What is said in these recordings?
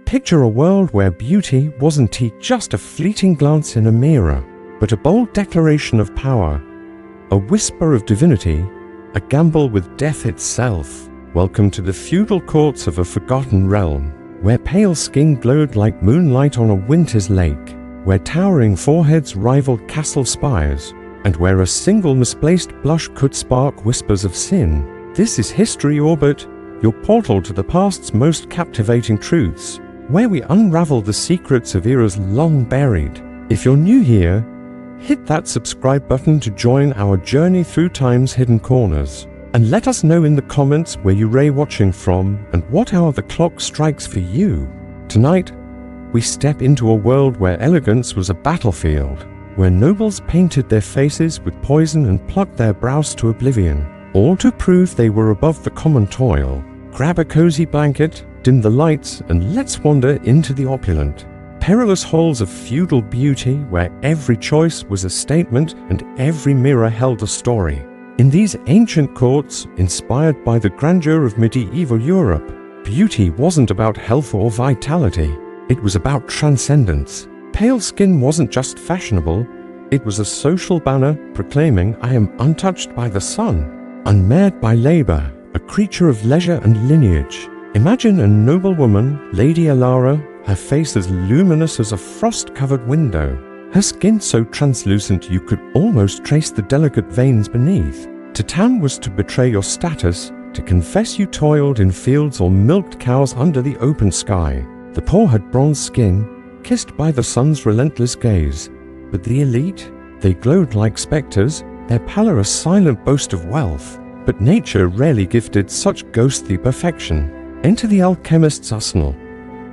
Picture a world where beauty wasn't just a fleeting glance in a mirror, but a bold declaration of power, a whisper of divinity, a gamble with death itself. Welcome to the feudal courts of a forgotten realm, where pale skin glowed like moonlight on a winter's lake, where towering foreheads rivaled castle spires, and where a single misplaced blush could spark whispers of sin. This is History Orbit, your portal to the past's most captivating truths, where we unravel the secrets of eras long buried. If you're new here, hit that subscribe button to join our journey through time's hidden corners. And let us know in the comments where you're watching from and what hour the clock strikes for you. Tonight, we step into a world where elegance was a battlefield, where nobles painted their faces with poison and plucked their brows to oblivion, all to prove they were above the common toil. Grab a cozy blanket, dim the lights, and let's wander into the opulent, perilous halls of feudal beauty where every choice was a statement and every mirror held a story. In these ancient courts, inspired by the grandeur of medieval Europe, beauty wasn't about health or vitality. It was about transcendence. Pale skin wasn't just fashionable, it was a social banner proclaiming, "I am untouched by the sun, unmarred by labor, a creature of leisure and lineage." Imagine a noble woman, Lady Alara, her face as luminous as a frost-covered window, her skin so translucent you could almost trace the delicate veins beneath. To tan was to betray your status, to confess you toiled in fields or milked cows under the open sky. The poor had bronze skin, kissed by the sun's relentless gaze. But the elite, they glowed like specters, their pallor a silent boast of wealth. But nature rarely gifted such ghostly perfection. Enter the alchemist's arsenal.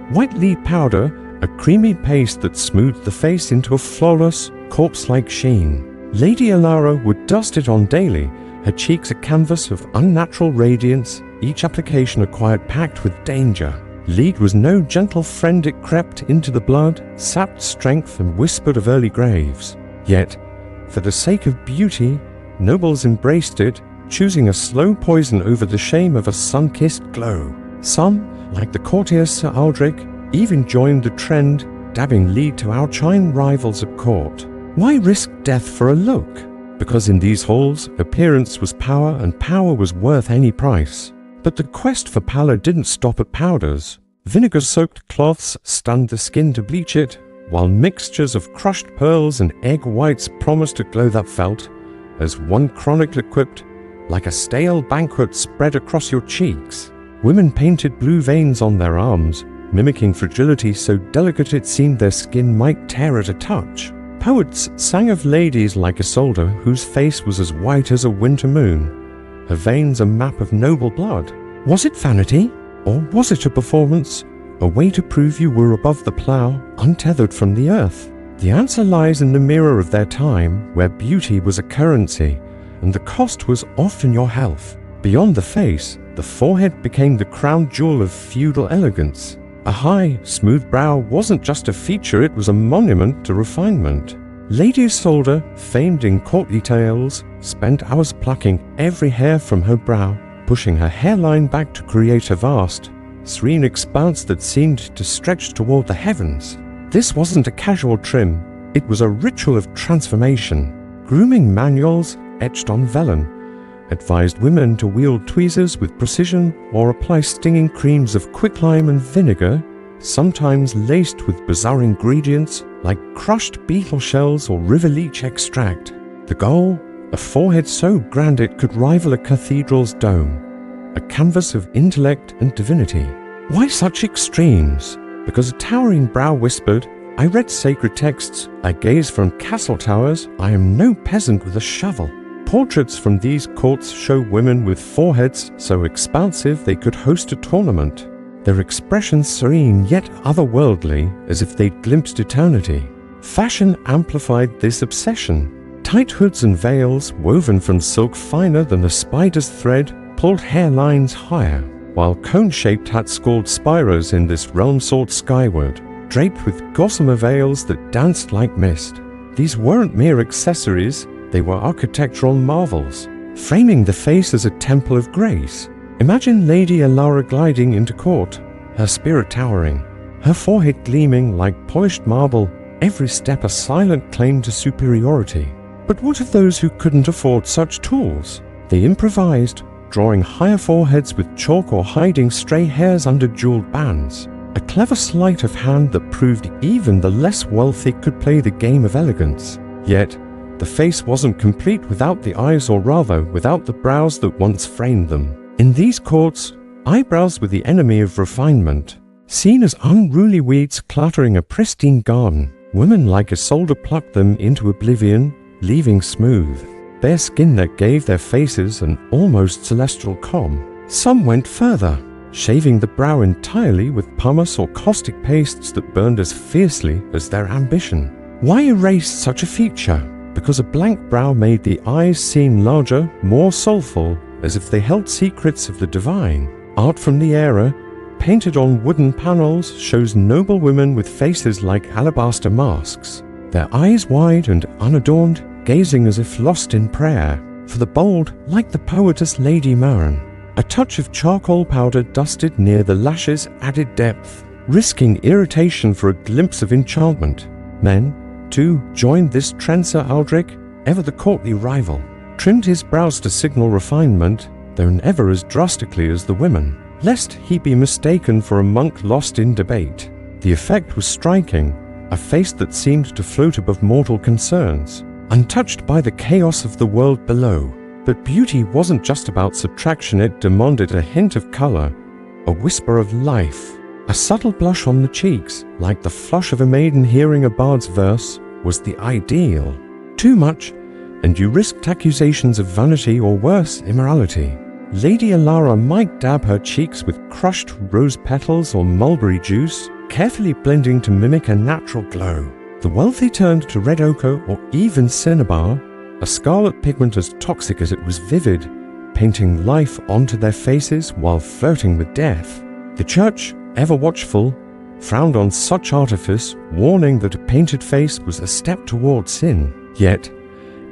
White lead powder, a creamy paste that smoothed the face into a flawless, corpse-like sheen. Lady Alara would dust it on daily, her cheeks a canvas of unnatural radiance, each application a quiet pact with danger. Lead was no gentle friend, it crept into the blood, sapped strength and whispered of early graves. Yet, for the sake of beauty, nobles embraced it, choosing a slow poison over the shame of a sun-kissed glow. Some, like the courtier Sir Aldrich, even joined the trend, dabbing lead to outshine rivals at court. Why risk death for a look? Because in these halls, appearance was power and power was worth any price. But the quest for pallor didn't stop at powders. Vinegar-soaked cloths stunned the skin to bleach it, while mixtures of crushed pearls and egg whites promised a glow that felt, as one chronicler quipped, like a stale banquet spread across your cheeks. Women painted blue veins on their arms, mimicking fragility so delicate it seemed their skin might tear at a touch. Poets sang of ladies like Isolde, whose face was as white as a winter moon, her veins a map of noble blood. Was it vanity? Or was it a performance? A way to prove you were above the plough, untethered from the earth? The answer lies in the mirror of their time, where beauty was a currency, and the cost was often your health. Beyond the face, the forehead became the crown jewel of feudal elegance. A high, smooth brow wasn't just a feature, it was a monument to refinement. Lady Isolde, famed in courtly tales, spent hours plucking every hair from her brow, pushing her hairline back to create a vast, serene expanse that seemed to stretch toward the heavens. This wasn't a casual trim, it was a ritual of transformation. Grooming manuals, etched on vellum, advised women to wield tweezers with precision or apply stinging creams of quicklime and vinegar, sometimes laced with bizarre ingredients like crushed beetle shells or river leech extract. The goal? A forehead so grand it could rival a cathedral's dome, a canvas of intellect and divinity. Why such extremes? Because a towering brow whispered, "I read sacred texts, I gaze from castle towers, I am no peasant with a shovel." Portraits from these courts show women with foreheads so expansive they could host a tournament, their expressions serene yet otherworldly, as if they'd glimpsed eternity. Fashion amplified this obsession. Tight hoods and veils, woven from silk finer than a spider's thread, pulled hairlines higher, while cone-shaped hats scored spiros in this realm soared skyward, draped with gossamer veils that danced like mist. These weren't mere accessories, they were architectural marvels, framing the face as a temple of grace. Imagine Lady Alara gliding into court, her spirit towering, her forehead gleaming like polished marble, every step a silent claim to superiority. But what of those who couldn't afford such tools? They improvised, drawing higher foreheads with chalk or hiding stray hairs under jeweled bands. A clever sleight of hand that proved even the less wealthy could play the game of elegance. Yet, the face wasn't complete without the eyes, or rather, without the brows that once framed them. In these courts, eyebrows were the enemy of refinement. Seen as unruly weeds cluttering a pristine garden, women like Isolde plucked them into oblivion, leaving smooth, bare skin that gave their faces an almost celestial calm. Some went further, shaving the brow entirely with pumice or caustic pastes that burned as fiercely as their ambition. Why erase such a feature? Because a blank brow made the eyes seem larger, more soulful, as if they held secrets of the divine. Art from the era, painted on wooden panels, shows noble women with faces like alabaster masks, their eyes wide and unadorned, gazing as if lost in prayer. For the bold, like the poetess Lady Maren, a touch of charcoal powder dusted near the lashes added depth, risking irritation for a glimpse of enchantment. Men, too, joined this trend. Sir Aldrich, ever the courtly rival, trimmed his brows to signal refinement, though never as drastically as the women, lest he be mistaken for a monk lost in debate. The effect was striking, a face that seemed to float above mortal concerns, untouched by the chaos of the world below. But beauty wasn't just about subtraction, it demanded a hint of color, a whisper of life. A subtle blush on the cheeks, like the flush of a maiden hearing a bard's verse, was the ideal. Too much, and you risked accusations of vanity or worse, immorality. Lady Alara might dab her cheeks with crushed rose petals or mulberry juice, carefully blending to mimic a natural glow. The wealthy turned to red ochre or even cinnabar, a scarlet pigment as toxic as it was vivid, painting life onto their faces while flirting with death. The church, ever watchful, frowned on such artifice, warning that a painted face was a step toward sin. Yet,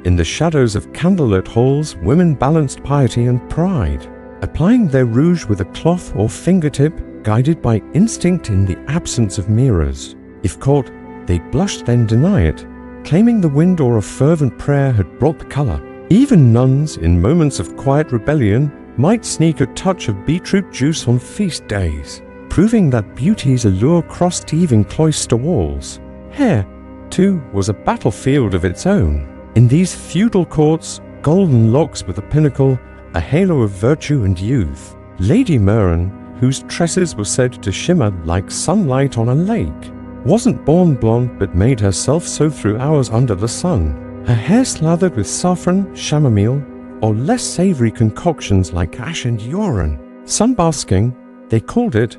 in the shadows of candlelit halls, women balanced piety and pride, applying their rouge with a cloth or fingertip, guided by instinct in the absence of mirrors. If caught, they'd blush then deny it, claiming the wind or a fervent prayer had brought the color. Even nuns, in moments of quiet rebellion, might sneak a touch of beetroot juice on feast days, proving that beauty's allure crossed even cloister walls. Hair, too, was a battlefield of its own. In these feudal courts, golden locks were the pinnacle, a halo of virtue and youth. Lady Maren, whose tresses were said to shimmer like sunlight on a lake, wasn't born blonde but made herself so through hours under the sun. Her hair slathered with saffron, chamomile, or less savory concoctions like ash and urine. Sunbasking, they called it,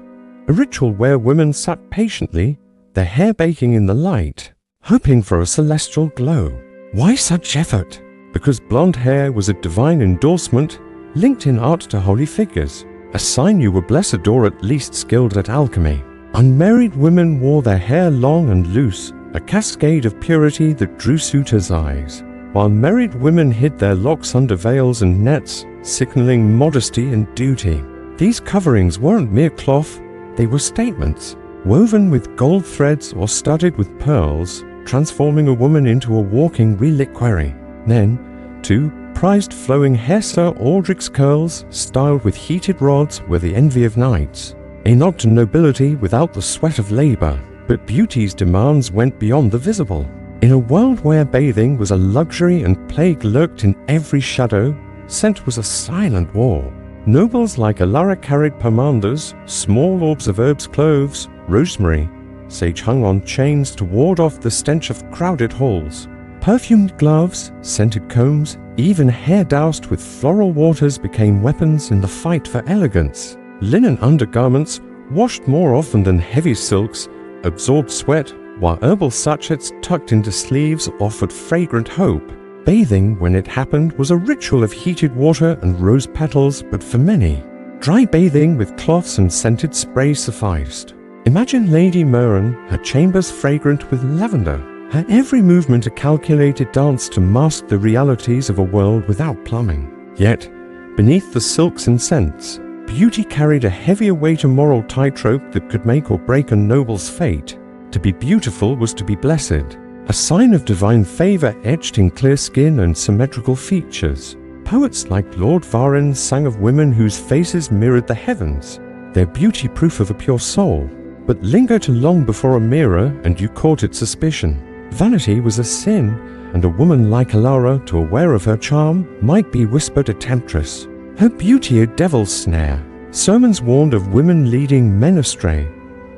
a ritual where women sat patiently, their hair baking in the light, hoping for a celestial glow. Why such effort? Because blonde hair was a divine endorsement, linked in art to holy figures, a sign you were blessed or at least skilled at alchemy. Unmarried women wore their hair long and loose, a cascade of purity that drew suitors' eyes, while married women hid their locks under veils and nets, signaling modesty and duty. These coverings weren't mere cloth, they were statements, woven with gold threads or studded with pearls, transforming a woman into a walking reliquary. Men, too, prized flowing hair. Sir Aldrich's curls, styled with heated rods, were the envy of knights, a nod to nobility without the sweat of labor. But beauty's demands went beyond the visible. In a world where bathing was a luxury and plague lurked in every shadow, scent was a silent war. Nobles like Alara carried pomanders, small orbs of herbs, cloves, rosemary, sage hung on chains to ward off the stench of crowded halls. Perfumed gloves, scented combs, even hair doused with floral waters became weapons in the fight for elegance. Linen undergarments, washed more often than heavy silks, absorbed sweat, while herbal sachets tucked into sleeves offered fragrant hope. Bathing, when it happened, was a ritual of heated water and rose petals, but for many, dry bathing with cloths and scented spray sufficed. Imagine Lady Maren, her chambers fragrant with lavender, her every movement a calculated dance to mask the realities of a world without plumbing. Yet, beneath the silks and scents, Beauty carried a heavier weight, a moral tightrope that could make or break a noble's fate. To be beautiful was to be blessed, a sign of divine favor etched in clear skin and symmetrical features. Poets like Lord Byron sang of women whose faces mirrored the heavens, their beauty proof of a pure soul. But linger too long before a mirror and you courted suspicion. Vanity was a sin, and a woman like Alara, too aware of her charm, might be whispered a temptress. Her beauty a devil's snare. Sermons warned of women leading men astray,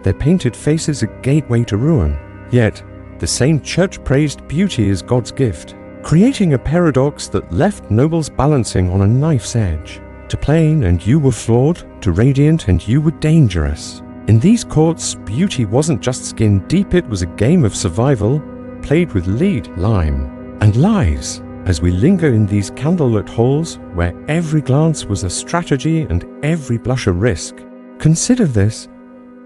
their painted faces a gateway to ruin. Yet, the same church praised beauty as God's gift, creating a paradox that left nobles balancing on a knife's edge. To plain and you were flawed, to radiant and you were dangerous. In these courts, beauty wasn't just skin deep, it was a game of survival, played with lead, lime, and lies. As we linger in these candlelit halls, where every glance was a strategy and every blush a risk, consider this.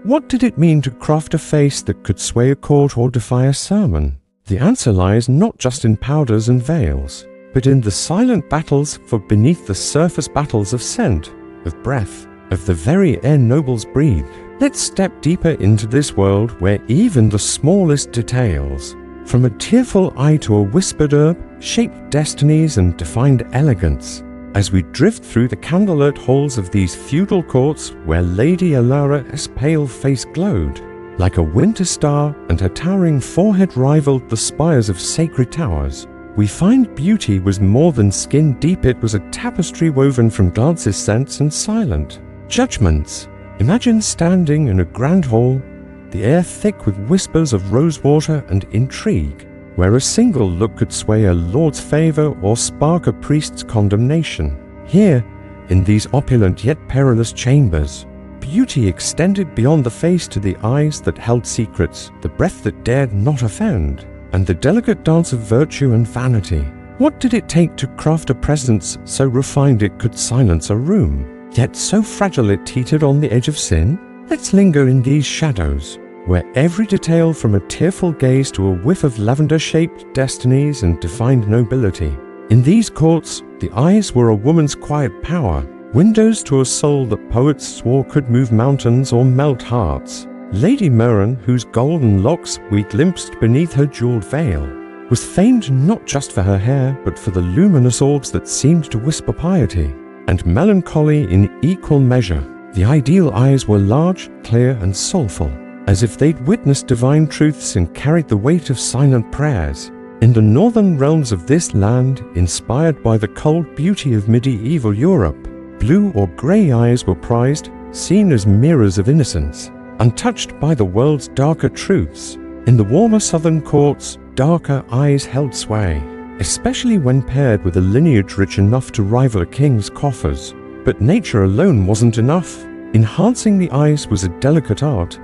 What did it mean to craft a face that could sway a court or defy a sermon? The answer lies not just in powders and veils, but in the silent battles for beneath the surface battles of scent, of breath, of the very air nobles breathe. Let's step deeper into this world where even the smallest details, from a tearful eye to a whispered herb, shape destinies and defined elegance. As we drift through the candlelit halls of these feudal courts where Lady Alara's pale face glowed, like a winter star, and her towering forehead rivaled the spires of sacred towers, we find beauty was more than skin deep, it was a tapestry woven from glances, scents, and silent judgments. Imagine standing in a grand hall, the air thick with whispers of rosewater and intrigue, where a single look could sway a lord's favor or spark a priest's condemnation. Here, in these opulent yet perilous chambers, beauty extended beyond the face to the eyes that held secrets, the breath that dared not offend, and the delicate dance of virtue and vanity. What did it take to craft a presence so refined it could silence a room, yet so fragile it teetered on the edge of sin? Let's linger in these shadows, where every detail from a tearful gaze to a whiff of lavender shaped destinies and defined nobility. In these courts, the eyes were a woman's quiet power, windows to a soul that poets swore could move mountains or melt hearts. Lady Murren, whose golden locks we glimpsed beneath her jeweled veil, was famed not just for her hair, but for the luminous orbs that seemed to whisper piety and melancholy in equal measure. The ideal eyes were large, clear, and soulful, as if they'd witnessed divine truths and carried the weight of silent prayers. In the northern realms of this land, inspired by the cold beauty of medieval Europe, blue or grey eyes were prized, seen as mirrors of innocence, untouched by the world's darker truths. In the warmer southern courts, darker eyes held sway, especially when paired with a lineage rich enough to rival a king's coffers. But nature alone wasn't enough. Enhancing the eyes was a delicate art,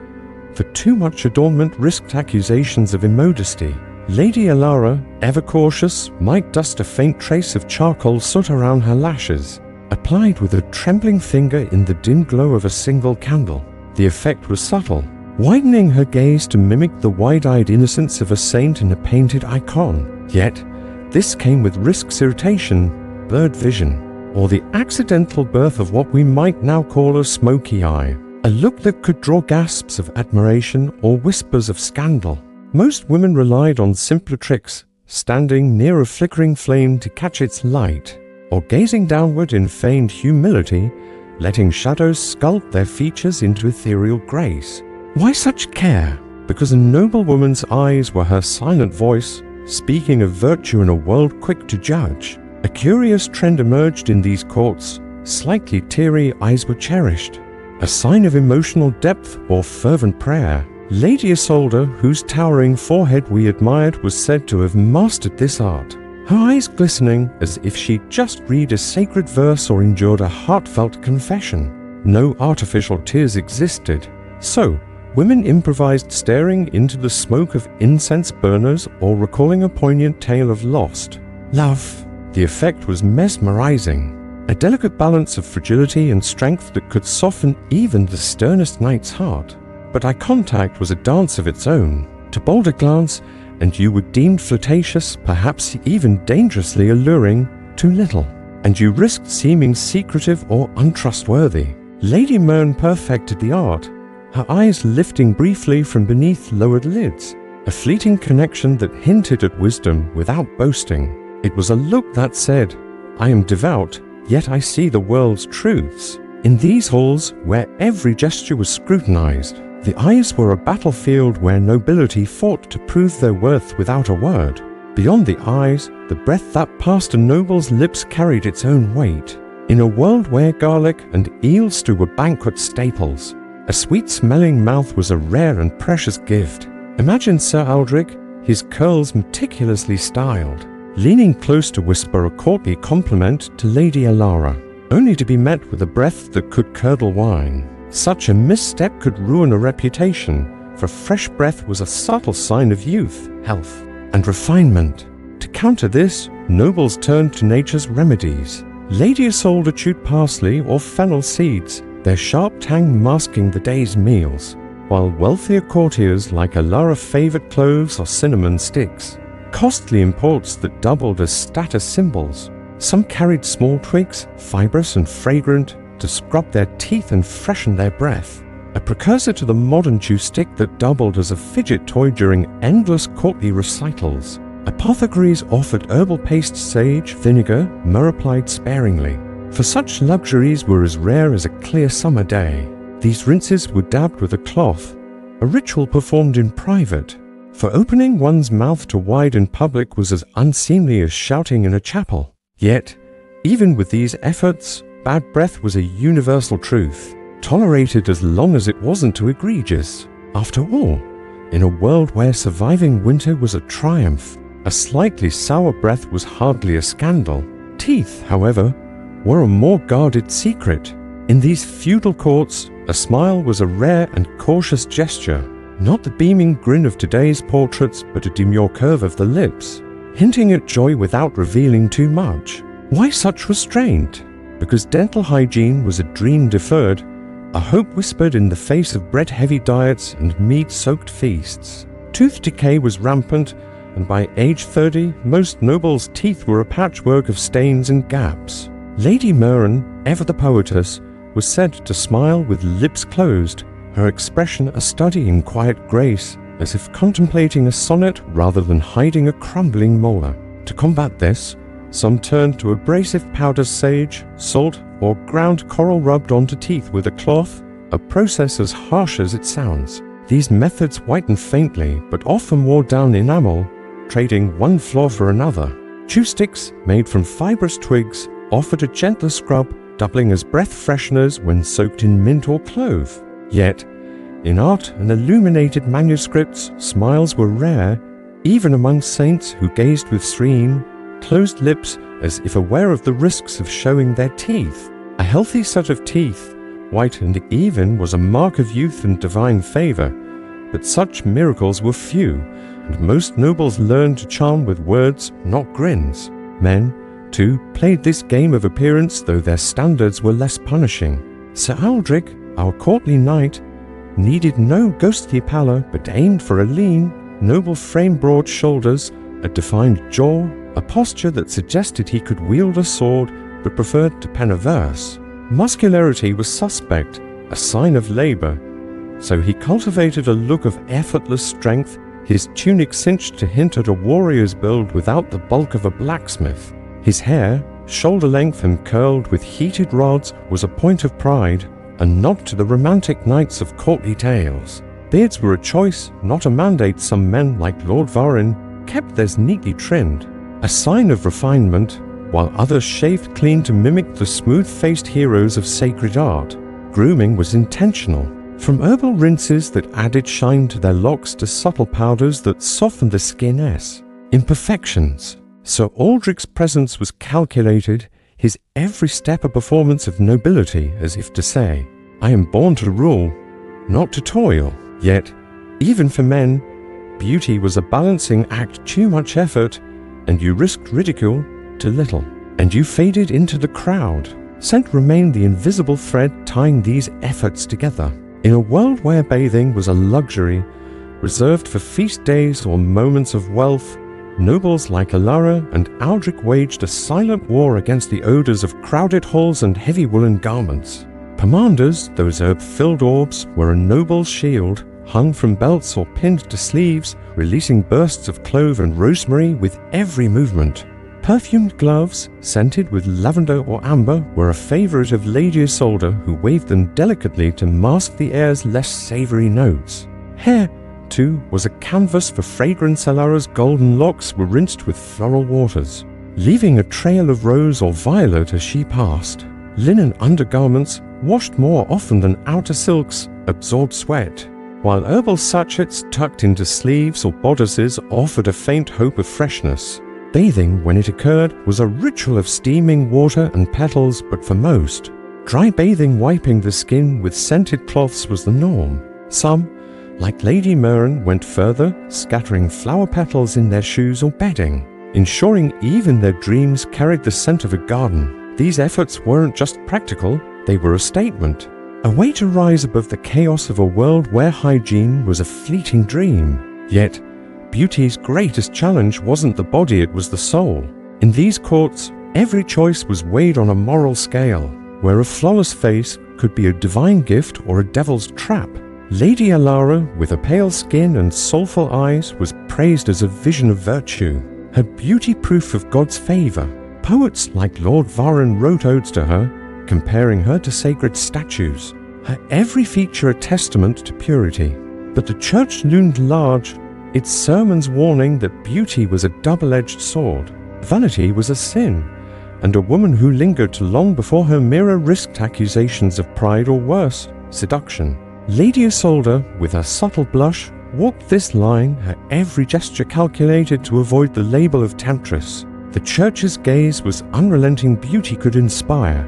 for too much adornment risked accusations of immodesty. Lady Alara, ever cautious, might dust a faint trace of charcoal soot around her lashes, applied with a trembling finger in the dim glow of a single candle. The effect was subtle, widening her gaze to mimic the wide-eyed innocence of a saint in a painted icon. Yet, this came with risks, irritation, blurred vision, or the accidental birth of what we might now call a smoky eye, a look that could draw gasps of admiration or whispers of scandal. Most women relied on simpler tricks, standing near a flickering flame to catch its light, or gazing downward in feigned humility, letting shadows sculpt their features into ethereal grace. Why such care? Because a noble woman's eyes were her silent voice, speaking of virtue in a world quick to judge. A curious trend emerged in these courts. Slightly teary eyes were cherished, a sign of emotional depth or fervent prayer. Lady Isolde, whose towering forehead we admired, was said to have mastered this art, her eyes glistening as if she'd just read a sacred verse or endured a heartfelt confession. No artificial tears existed, so women improvised staring into the smoke of incense burners or recalling a poignant tale of lost love. The effect was mesmerizing, a delicate balance of fragility and strength that could soften even the sternest knight's heart. But eye contact was a dance of its own. To bold a glance, and you were deemed flirtatious, perhaps even dangerously alluring. Too little, and you risked seeming secretive or untrustworthy. Lady Mern perfected the art, her eyes lifting briefly from beneath lowered lids, a fleeting connection that hinted at wisdom without boasting. It was a look that said, "I am devout, yet I see the world's truths." In these halls, where every gesture was scrutinized, the eyes were a battlefield where nobility fought to prove their worth without a word. Beyond the eyes, the breath that passed a noble's lips carried its own weight. In a world where garlic and eel stew were banquet staples, a sweet-smelling mouth was a rare and precious gift. Imagine Sir Aldrich, his curls meticulously styled, leaning close to whisper a courtly compliment to Lady Alara, only to be met with a breath that could curdle wine. Such a misstep could ruin a reputation, for fresh breath was a subtle sign of youth, health, and refinement. To counter this, nobles turned to nature's remedies. Lady Isolde chewed parsley or fennel seeds, their sharp tang masking the day's meals, while wealthier courtiers like Alara favored cloves or cinnamon sticks, costly imports that doubled as status symbols. Some carried small twigs, fibrous and fragrant, to scrub their teeth and freshen their breath, a precursor to the modern chew stick that doubled as a fidget toy during endless courtly recitals. Apothecaries offered herbal paste, sage, vinegar, myrrh applied sparingly, for such luxuries were as rare as a clear summer day. These rinses were dabbed with a cloth, a ritual performed in private, for opening one's mouth to wide in public was as unseemly as shouting in a chapel. Yet, even with these efforts, bad breath was a universal truth, tolerated as long as it wasn't too egregious. After all, in a world where surviving winter was a triumph, a slightly sour breath was hardly a scandal. Teeth, however, were a more guarded secret. In these feudal courts, a smile was a rare and cautious gesture, not the beaming grin of today's portraits, but a demure curve of the lips, hinting at joy without revealing too much. Why such restraint? Because dental hygiene was a dream deferred, a hope whispered in the face of bread-heavy diets and meat-soaked feasts. Tooth decay was rampant, and by age 30, most nobles' teeth were a patchwork of stains and gaps. Lady Mern, ever the poetess, was said to smile with lips closed, her expression a study in quiet grace, as if contemplating a sonnet rather than hiding a crumbling molar. To combat this, some turned to abrasive powdered sage, salt, or ground coral rubbed onto teeth with a cloth, a process as harsh as it sounds. These methods whitened faintly, but often wore down enamel, trading one flaw for another. Chew sticks, made from fibrous twigs, offered a gentler scrub, doubling as breath fresheners when soaked in mint or clove. Yet, in art and illuminated manuscripts, smiles were rare, even among saints who gazed with serene, closed lips as if aware of the risks of showing their teeth. A healthy set of teeth, white and even, was a mark of youth and divine favor, but such miracles were few, and most nobles learned to charm with words, not grins. Men, too, played this game of appearance, though their standards were less punishing. Sir Aldrich, our courtly knight, needed no ghostly pallor, but aimed for a lean, noble frame, broad shoulders, a defined jaw, a posture that suggested he could wield a sword, but preferred to pen a verse. Muscularity was suspect, a sign of labor, so he cultivated a look of effortless strength, his tunic cinched to hint at a warrior's build without the bulk of a blacksmith. His hair, shoulder length and curled with heated rods, was a point of pride, a nod to the romantic knights of courtly tales. Beards were a choice, not a mandate. Some men, like Lord Varin, kept theirs neatly trimmed, a sign of refinement, while others shaved clean to mimic the smooth-faced heroes of sacred art. Grooming was intentional, from herbal rinses that added shine to their locks to subtle powders that softened the skin's imperfections. Sir Aldrich's presence was calculated, his every step a performance of nobility, as if to say, I am born to rule, not to toil. Yet, even for men, beauty was a balancing act. Too much effort, and you risked ridicule; too little, and you faded into the crowd. Scent remained the invisible thread tying these efforts together. In a world where bathing was a luxury, reserved for feast days or moments of wealth, nobles like Alara and Aldrich waged a silent war against the odors of crowded halls and heavy woolen garments. Pomanders, those herb-filled orbs, were a noble shield, hung from belts or pinned to sleeves, releasing bursts of clove and rosemary with every movement. Perfumed gloves, scented with lavender or amber, were a favorite of Lady Isolde, who waved them delicately to mask the air's less savory notes. Hair, too, was a canvas for fragrance. Alara's golden locks were rinsed with floral waters, leaving a trail of rose or violet as she passed. Linen undergarments, washed more often than outer silks, absorbed sweat, while herbal sachets tucked into sleeves or bodices offered a faint hope of freshness. Bathing, when it occurred, was a ritual of steaming water and petals, but for most, dry bathing, wiping the skin with scented cloths, was the norm. Some, like Lady Myrn, went further, scattering flower petals in their shoes or bedding, ensuring even their dreams carried the scent of a garden. These efforts weren't just practical, they were a statement, a way to rise above the chaos of a world where hygiene was a fleeting dream. Yet, beauty's greatest challenge wasn't the body, it was the soul. In these courts, every choice was weighed on a moral scale, where a flawless face could be a divine gift or a devil's trap. Lady Alara, with a pale skin and soulful eyes, was praised as a vision of virtue, her beauty proof of God's favor. Poets like Lord Byron wrote odes to her, comparing her to sacred statues, her every feature a testament to purity. But the church loomed large, its sermons warning that beauty was a double-edged sword. Vanity was a sin, and a woman who lingered too long before her mirror risked accusations of pride or worse, seduction. Lady Isolde, with her subtle blush, walked this line, her every gesture calculated to avoid the label of temptress. The church's gaze was unrelenting. Beauty could inspire,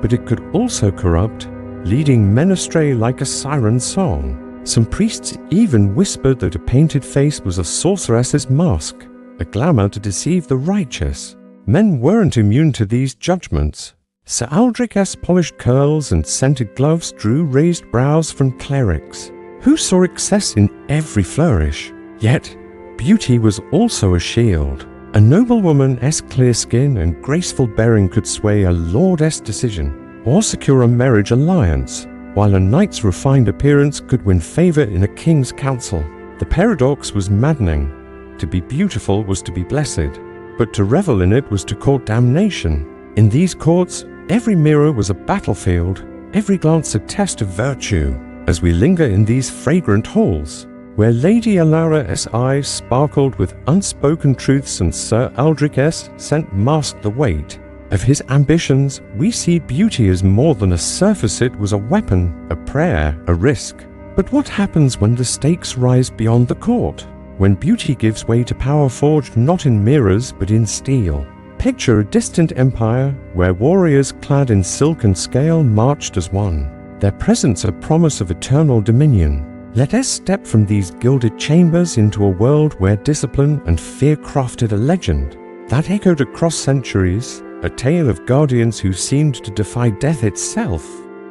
but it could also corrupt, leading men astray like a siren song. Some priests even whispered that a painted face was a sorceress's mask, a glamour to deceive the righteous. Men weren't immune to these judgments. Sir Aldrich's polished curls and scented gloves drew raised brows from clerics, who saw excess in every flourish. Yet, beauty was also a shield. A noblewoman's clear skin and graceful bearing could sway a lord's decision, or secure a marriage alliance, while a knight's refined appearance could win favor in a king's council. The paradox was maddening. To be beautiful was to be blessed, but to revel in it was to court damnation. In these courts, every mirror was a battlefield, every glance a test of virtue. As we linger in these fragrant halls, where Lady Alara's eyes sparkled with unspoken truths and Sir Aldrich's scent masked the weight of his ambitions, we see beauty as more than a surface. It was a weapon, a prayer, a risk. But what happens when the stakes rise beyond the court? When beauty gives way to power forged not in mirrors but in steel? Picture a distant empire where warriors clad in silk and scale marched as one, their presence a promise of eternal dominion. Let us step from these gilded chambers into a world where discipline and fear crafted a legend that echoed across centuries, a tale of guardians who seemed to defy death itself.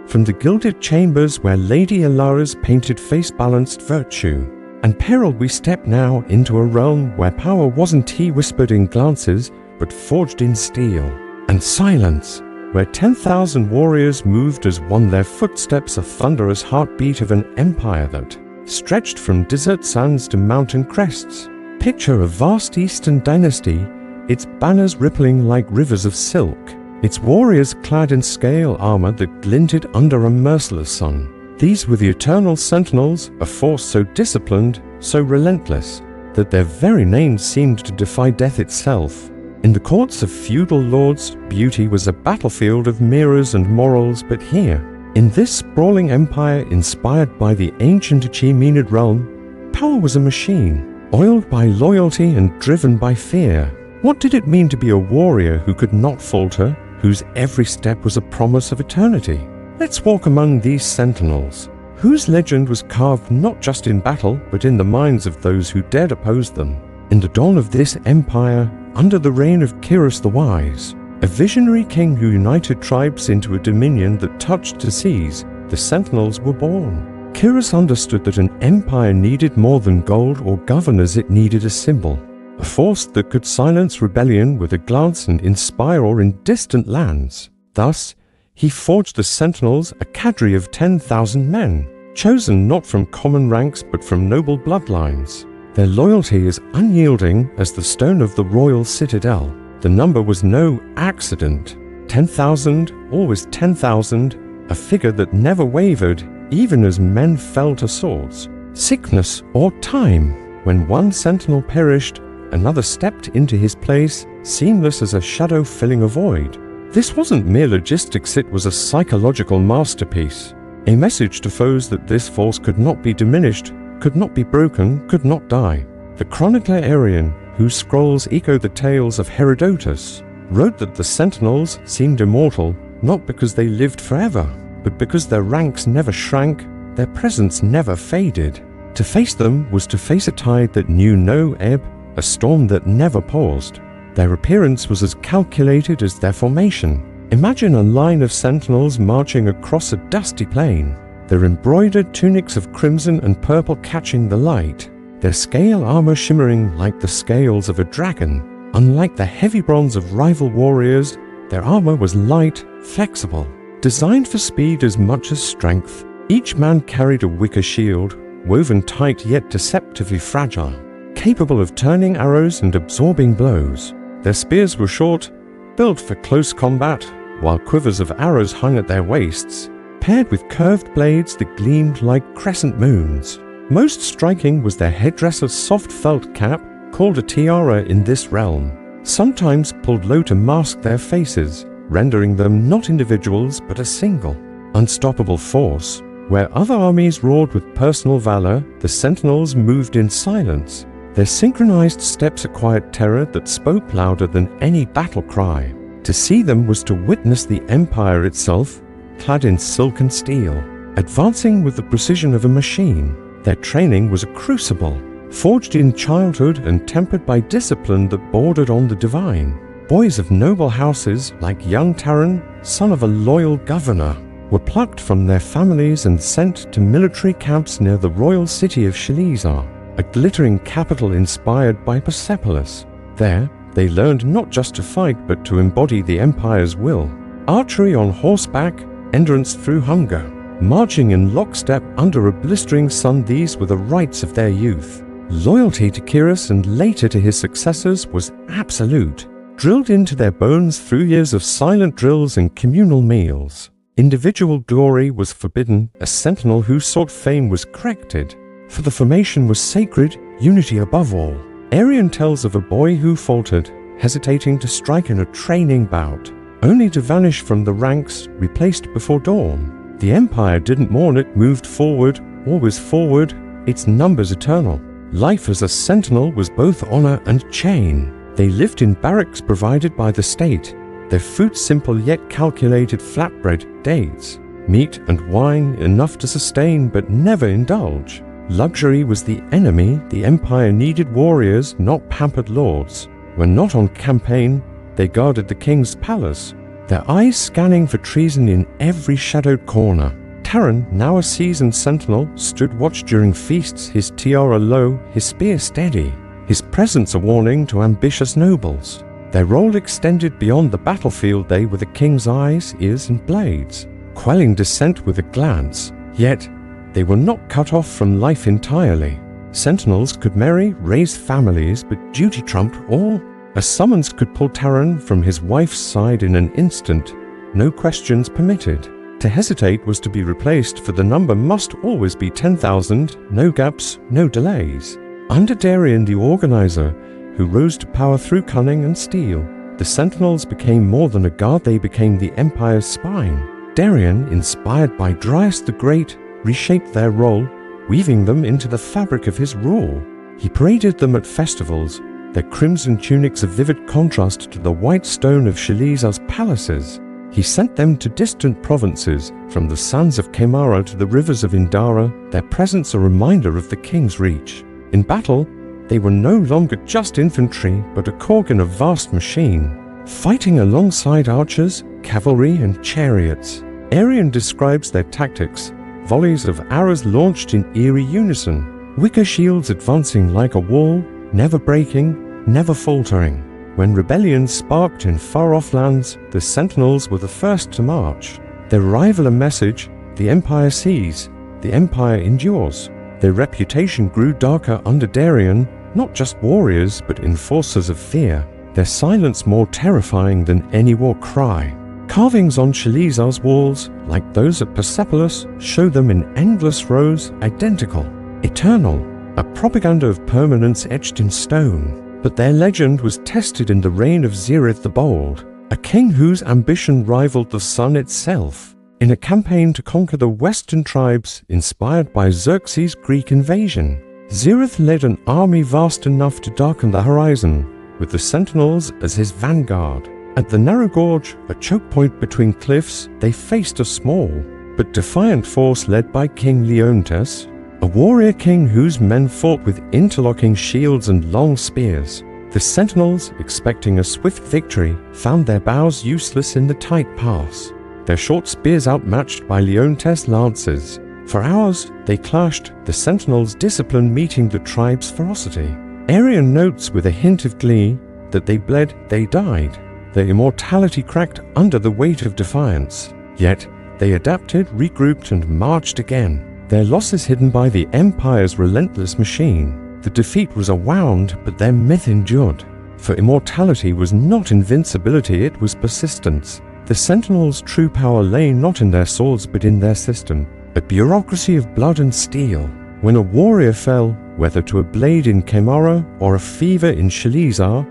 From the gilded chambers where Lady Alara's painted face balanced virtue and peril, we step now into a realm where power wasn't whispered in glances, but forged in steel, and silence, where 10,000 warriors moved as one, their footsteps a thunderous heartbeat of an empire that stretched from desert sands to mountain crests. Picture a vast eastern dynasty, its banners rippling like rivers of silk, its warriors clad in scale armor that glinted under a merciless sun. These were the eternal sentinels, a force so disciplined, so relentless, that their very names seemed to defy death itself. In the courts of feudal lords, beauty was a battlefield of mirrors and morals, but here, in this sprawling empire inspired by the ancient Achaemenid realm, power was a machine, oiled by loyalty and driven by fear. What did it mean to be a warrior who could not falter, whose every step was a promise of eternity? Let's walk among these sentinels, whose legend was carved not just in battle, but in the minds of those who dared oppose them. In the dawn of this empire, under the reign of Kyrus the Wise, a visionary king who united tribes into a dominion that touched the seas, the sentinels were born. Kyrus understood that an empire needed more than gold or governors, it needed a symbol. A force that could silence rebellion with a glance and inspire awe in distant lands. Thus, he forged the Sentinels, a cadre of 10,000 men, chosen not from common ranks but from noble bloodlines. Their loyalty is unyielding as the stone of the royal citadel. The number was no accident. 10,000, always 10,000, a figure that never wavered, even as men fell to swords. Sickness or time. When one sentinel perished, another stepped into his place, seamless as a shadow filling a void. This wasn't mere logistics, it was a psychological masterpiece. A message to foes that this force could not be diminished, could not be broken, could not die. The chronicler Arrian, whose scrolls echo the tales of Herodotus, wrote that the Sentinels seemed immortal, not because they lived forever, but because their ranks never shrank, their presence never faded. To face them was to face a tide that knew no ebb, a storm that never paused. Their appearance was as calculated as their formation. Imagine a line of sentinels marching across a dusty plain, their embroidered tunics of crimson and purple catching the light, their scale armor shimmering like the scales of a dragon. Unlike the heavy bronze of rival warriors, their armor was light, flexible, designed for speed as much as strength. Each man carried a wicker shield, woven tight yet deceptively fragile, capable of turning arrows and absorbing blows. Their spears were short, built for close combat, while quivers of arrows hung at their waists, paired with curved blades that gleamed like crescent moons. Most striking was their headdress's soft felt cap, called a tiara in this realm, sometimes pulled low to mask their faces, rendering them not individuals but a single, unstoppable force. Where other armies roared with personal valor, the Sentinels moved in silence, their synchronized steps a quiet terror that spoke louder than any battle cry. To see them was to witness the Empire itself, clad in silk and steel, advancing with the precision of a machine. Their training was a crucible, forged in childhood and tempered by discipline that bordered on the divine. Boys of noble houses, like young Taran, son of a loyal governor, were plucked from their families and sent to military camps near the royal city of Shalizar, a glittering capital inspired by Persepolis. There, they learned not just to fight but to embody the Empire's will. Archery on horseback, endurance through hunger, marching in lockstep under a blistering sun, these were the rites of their youth. Loyalty to Kyrus and later to his successors was absolute, drilled into their bones through years of silent drills and communal meals. Individual glory was forbidden, a sentinel who sought fame was corrected, for the formation was sacred, unity above all. Arrian tells of a boy who faltered, hesitating to strike in a training bout, only to vanish from the ranks, replaced before dawn. The Empire didn't mourn it, moved forward, always forward, its numbers eternal. Life as a sentinel was both honor and chain. They lived in barracks provided by the state, their food simple yet calculated flatbread, dates, meat and wine enough to sustain but never indulge. Luxury was the enemy. The Empire needed warriors, not pampered lords. When not on campaign, they guarded the king's palace, their eyes scanning for treason in every shadowed corner. Taran, now a seasoned sentinel, stood watch during feasts, his tiara low, his spear steady, his presence a warning to ambitious nobles. Their role extended beyond the battlefield. They were the king's eyes, ears and blades, quelling dissent with a glance. Yet, they were not cut off from life entirely. Sentinels could marry, raise families, but duty trumped all. A summons could pull Taran from his wife's side in an instant, no questions permitted. To hesitate was to be replaced, for the number must always be 10,000, no gaps, no delays. Under Darian the organizer, who rose to power through cunning and steel, the Sentinels became more than a guard, they became the Empire's spine. Darian, inspired by Darius the Great, reshaped their role, weaving them into the fabric of his rule. He paraded them at festivals, their crimson tunics a vivid contrast to the white stone of Shalizar's palaces. He sent them to distant provinces, from the sands of Kemara to the rivers of Indara, their presence a reminder of the king's reach. In battle, they were no longer just infantry, but a cog in a vast machine, fighting alongside archers, cavalry and chariots. Arrian describes their tactics: volleys of arrows launched in eerie unison, wicker shields advancing like a wall, never breaking, never faltering. When rebellion sparked in far-off lands, the Sentinels were the first to march. Their rival a message, the empire sees, the empire endures. Their reputation grew darker under Darien, not just warriors but enforcers of fear. Their silence more terrifying than any war cry. Carvings on Shalizar's walls, like those at Persepolis, show them in endless rows, identical, eternal, a propaganda of permanence etched in stone. But their legend was tested in the reign of Zirith the Bold, a king whose ambition rivaled the sun itself. In a campaign to conquer the western tribes inspired by Xerxes' Greek invasion, Zirith led an army vast enough to darken the horizon, with the Sentinels as his vanguard. At the narrow gorge, a choke point between cliffs, they faced a small but defiant force led by King Leontes, a warrior king whose men fought with interlocking shields and long spears. The Sentinels, expecting a swift victory, found their bows useless in the tight pass, their short spears outmatched by Leontes' lances. For hours they clashed, the Sentinels' discipline meeting the tribe's ferocity. Arian notes with a hint of glee that they bled, they died. Their immortality cracked under the weight of defiance. Yet they adapted, regrouped, and marched again, their losses hidden by the Empire's relentless machine. The defeat was a wound, but their myth endured. For immortality was not invincibility, it was persistence. The Sentinels' true power lay not in their swords but in their system, a bureaucracy of blood and steel. When a warrior fell, whether to a blade in Kemara or a fever in Shalizar,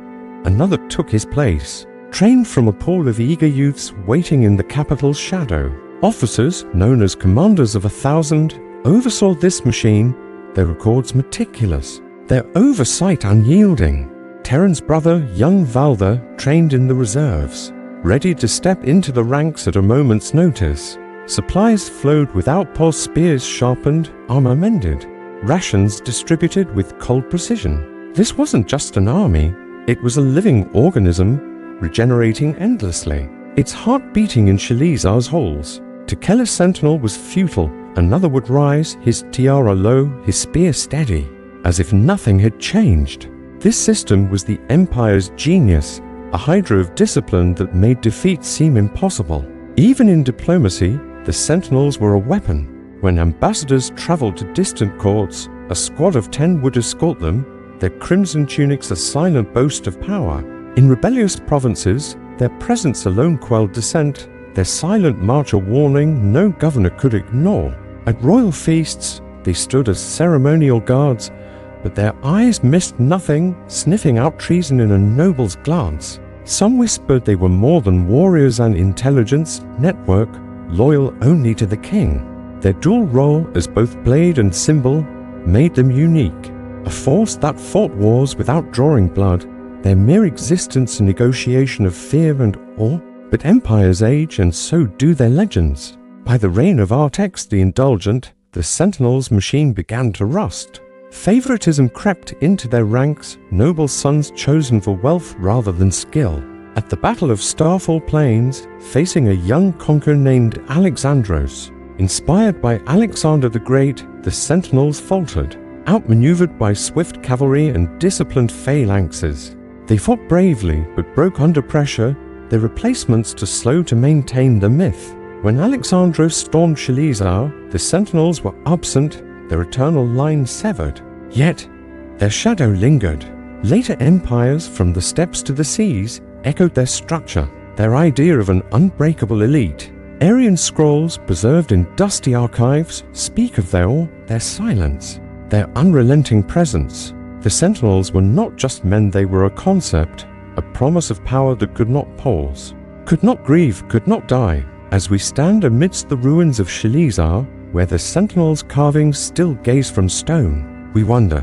another took his place, trained from a pool of eager youths waiting in the capital's shadow. Officers, known as commanders of 1,000, oversaw this machine, their records meticulous, their oversight unyielding. Terran's brother, young Valther, trained in the reserves, ready to step into the ranks at a moment's notice. Supplies flowed with outpost spears sharpened, armor mended, rations distributed with cold precision. This wasn't just an army, it was a living organism, regenerating endlessly, its heart beating in Shalizar's halls. To kill a sentinel was futile. Another would rise, his tiara low, his spear steady, as if nothing had changed. This system was the Empire's genius, a hydra of discipline that made defeat seem impossible. Even in diplomacy, the Sentinels were a weapon. When ambassadors traveled to distant courts, a squad of 10 would escort them, their crimson tunics a silent boast of power. In rebellious provinces, their presence alone quelled dissent, their silent march a warning no governor could ignore. At royal feasts, they stood as ceremonial guards, but their eyes missed nothing, sniffing out treason in a noble's glance. Some whispered they were more than warriors and intelligence, network, loyal only to the king. Their dual role as both blade and symbol made them unique, a force that fought wars without drawing blood, their mere existence a negotiation of fear and awe. But empires age, and so do their legends. By the reign of Artax the Indulgent, the Sentinels' machine began to rust. Favoritism crept into their ranks, noble sons chosen for wealth rather than skill. At the Battle of Starfall Plains, facing a young conqueror named Alexandros, inspired by Alexander the Great, the Sentinels faltered, outmaneuvered by swift cavalry and disciplined phalanxes. They fought bravely, but broke under pressure, their replacements too slow to maintain the myth. When Alexandros stormed Shalizar, the Sentinels were absent, their eternal line severed. Yet, their shadow lingered. Later empires, from the steppes to the seas, echoed their structure, their idea of an unbreakable elite. Aryan scrolls, preserved in dusty archives, speak of their awe, their silence, their unrelenting presence. The Sentinels were not just men, they were a concept, a promise of power that could not pause, could not grieve, could not die. As we stand amidst the ruins of Shalizar, where the Sentinels' carvings still gaze from stone, we wonder,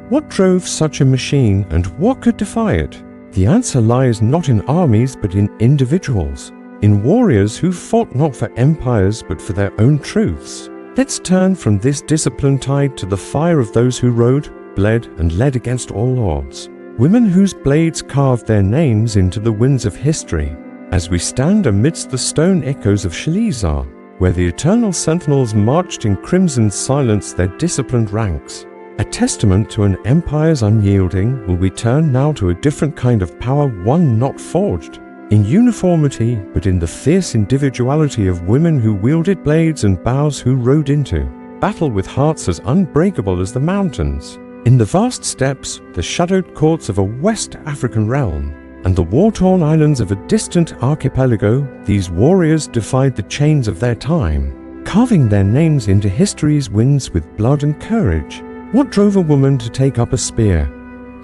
what drove such a machine and what could defy it? The answer lies not in armies but in individuals, in warriors who fought not for empires but for their own truths. Let's turn from this disciplined tide to the fire of those who rode, bled, and led against all odds. Women whose blades carved their names into the winds of history, as we stand amidst the stone echoes of Shalizar, where the eternal Sentinels marched in crimson silence their disciplined ranks. A testament to an empire's unyielding, will we turn now to a different kind of power, one not forged, in uniformity but in the fierce individuality of women who wielded blades and bows who rode into battle with hearts as unbreakable as the mountains. In the vast steppes, the shadowed courts of a West African realm, and the war-torn islands of a distant archipelago, these warriors defied the chains of their time, carving their names into history's winds with blood and courage. What drove a woman to take up a spear,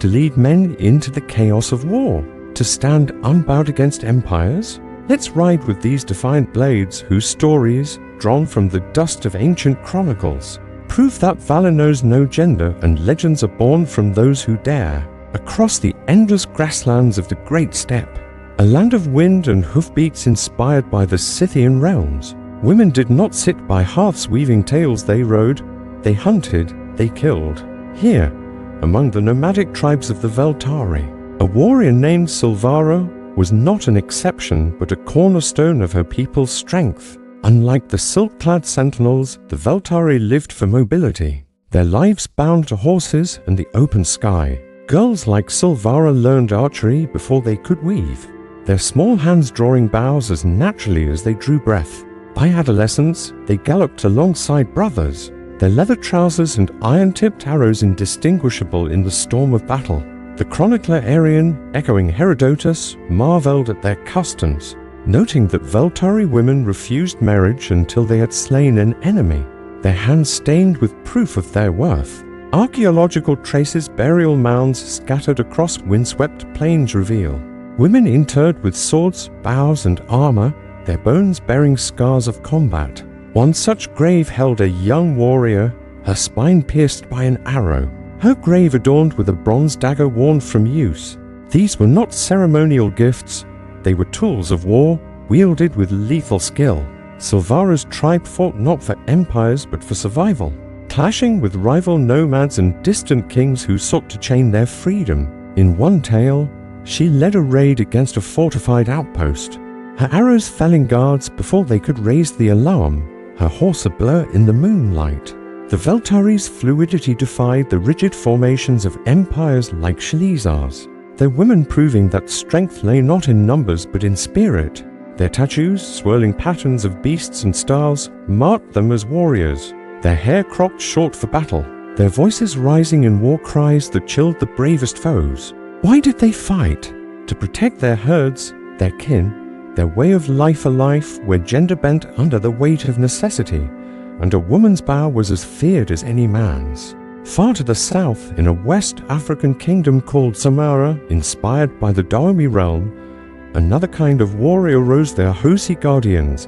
to lead men into the chaos of war, to stand unbowed against empires? Let's ride with these defiant blades whose stories, drawn from the dust of ancient chronicles, prove that valor knows no gender and legends are born from those who dare. Across the endless grasslands of the Great Steppe, a land of wind and hoofbeats inspired by the Scythian realms, women did not sit by hearths weaving tales. They rode, they hunted, they killed. Here, among the nomadic tribes of the Veltari, a warrior named Silvara was not an exception but a cornerstone of her people's strength. Unlike the silk-clad sentinels, the Veltari lived for mobility, their lives bound to horses and the open sky. Girls like Silvara learned archery before they could weave, their small hands drawing bows as naturally as they drew breath. By adolescence, they galloped alongside brothers, their leather trousers and iron-tipped arrows indistinguishable in the storm of battle. The chronicler Arrian, echoing Herodotus, marveled at their customs, noting that Veltari women refused marriage until they had slain an enemy, their hands stained with proof of their worth. Archaeological traces, burial mounds scattered across windswept plains reveal women interred with swords, bows, and armor, their bones bearing scars of combat. One such grave held a young warrior, her spine pierced by an arrow, her grave adorned with a bronze dagger worn from use. These were not ceremonial gifts, they were tools of war, wielded with lethal skill. Silvara's tribe fought not for empires but for survival, clashing with rival nomads and distant kings who sought to chain their freedom. In one tale, she led a raid against a fortified outpost, her arrows felling guards before they could raise the alarm, her horse a blur in the moonlight. The Veltari's fluidity defied the rigid formations of empires like Shlizar's, their women proving that strength lay not in numbers but in spirit. Their tattoos, swirling patterns of beasts and stars, marked them as warriors, their hair cropped short for battle, their voices rising in war cries that chilled the bravest foes. Why did they fight? To protect their herds, their kin, their way of life, a life where gender bent under the weight of necessity, and a woman's bow was as feared as any man's. Far to the south, in a West African kingdom called Samara, inspired by the Dahomey realm, another kind of warrior rose, their Hosi guardians,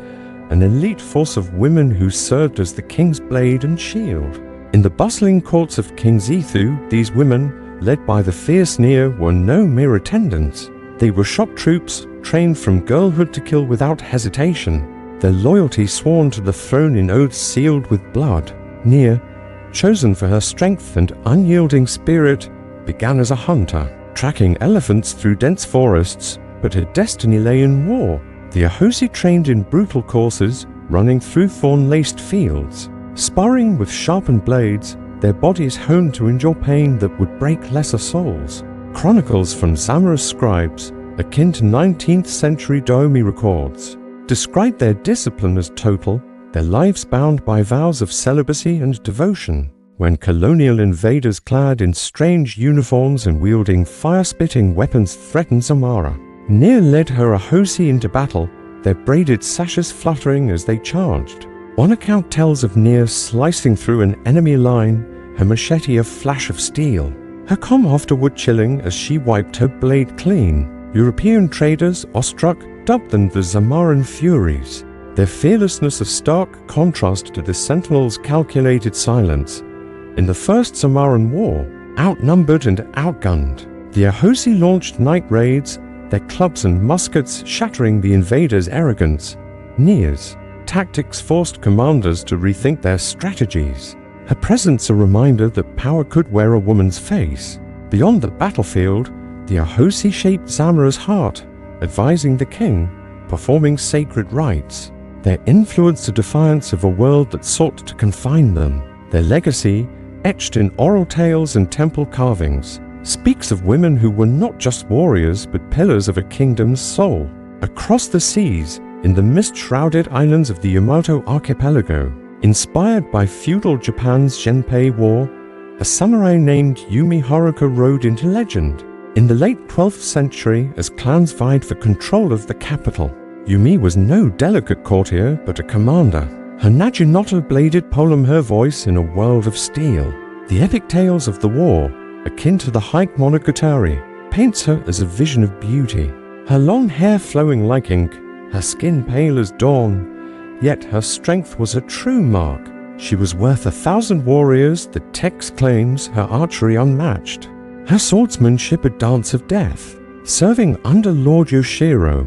an elite force of women who served as the king's blade and shield. In the bustling courts of King Zethu, these women, led by the fierce Nia, were no mere attendants. They were shock troops, trained from girlhood to kill without hesitation, their loyalty sworn to the throne in oaths sealed with blood. Nia, chosen for her strength and unyielding spirit, began as a hunter, tracking elephants through dense forests, but her destiny lay in war. The Ahosi trained in brutal courses, running through thorn-laced fields, sparring with sharpened blades, their bodies honed to endure pain that would break lesser souls. Chronicles from Zamara's scribes, akin to 19th century Dahomey records, describe their discipline as total, their lives bound by vows of celibacy and devotion. When colonial invaders clad in strange uniforms and wielding fire-spitting weapons threatened Zamara, Nia led her Ahosi into battle, their braided sashes fluttering as they charged. One account tells of Nia slicing through an enemy line, her machete a flash of steel, her calm afterward chilling as she wiped her blade clean. European traders, awestruck, dubbed them the Zamaran Furies, their fearlessness a stark contrast to the Sentinels' calculated silence. In the First Zamaran War, outnumbered and outgunned, the Ahosi launched night raids, their clubs and muskets shattering the invaders' arrogance. Nia's tactics forced commanders to rethink their strategies, her presence a reminder that power could wear a woman's face. Beyond the battlefield, the Ahosi shaped Zamara's heart, advising the king, performing sacred rites, their influence a defiance of a world that sought to confine them. Their legacy, etched in oral tales and temple carvings, speaks of women who were not just warriors but pillars of a kingdom's soul. Across the seas, in the mist-shrouded islands of the Yamato archipelago, inspired by feudal Japan's Genpei War, a samurai named Yumi Haruka rode into legend. In the late 12th century, as clans vied for control of the capital, Yumi was no delicate courtier but a commander. Her Naginata-bladed poem, her voice in a world of steel. The epic tales of the war, akin to the Hike Monogatari, paints her as a vision of beauty. Her long hair flowing like ink, her skin pale as dawn, yet her strength was a true mark. She was worth 1,000 warriors, the text claims, her archery unmatched. Her swordsmanship a dance of death. Serving under Lord Yoshiro,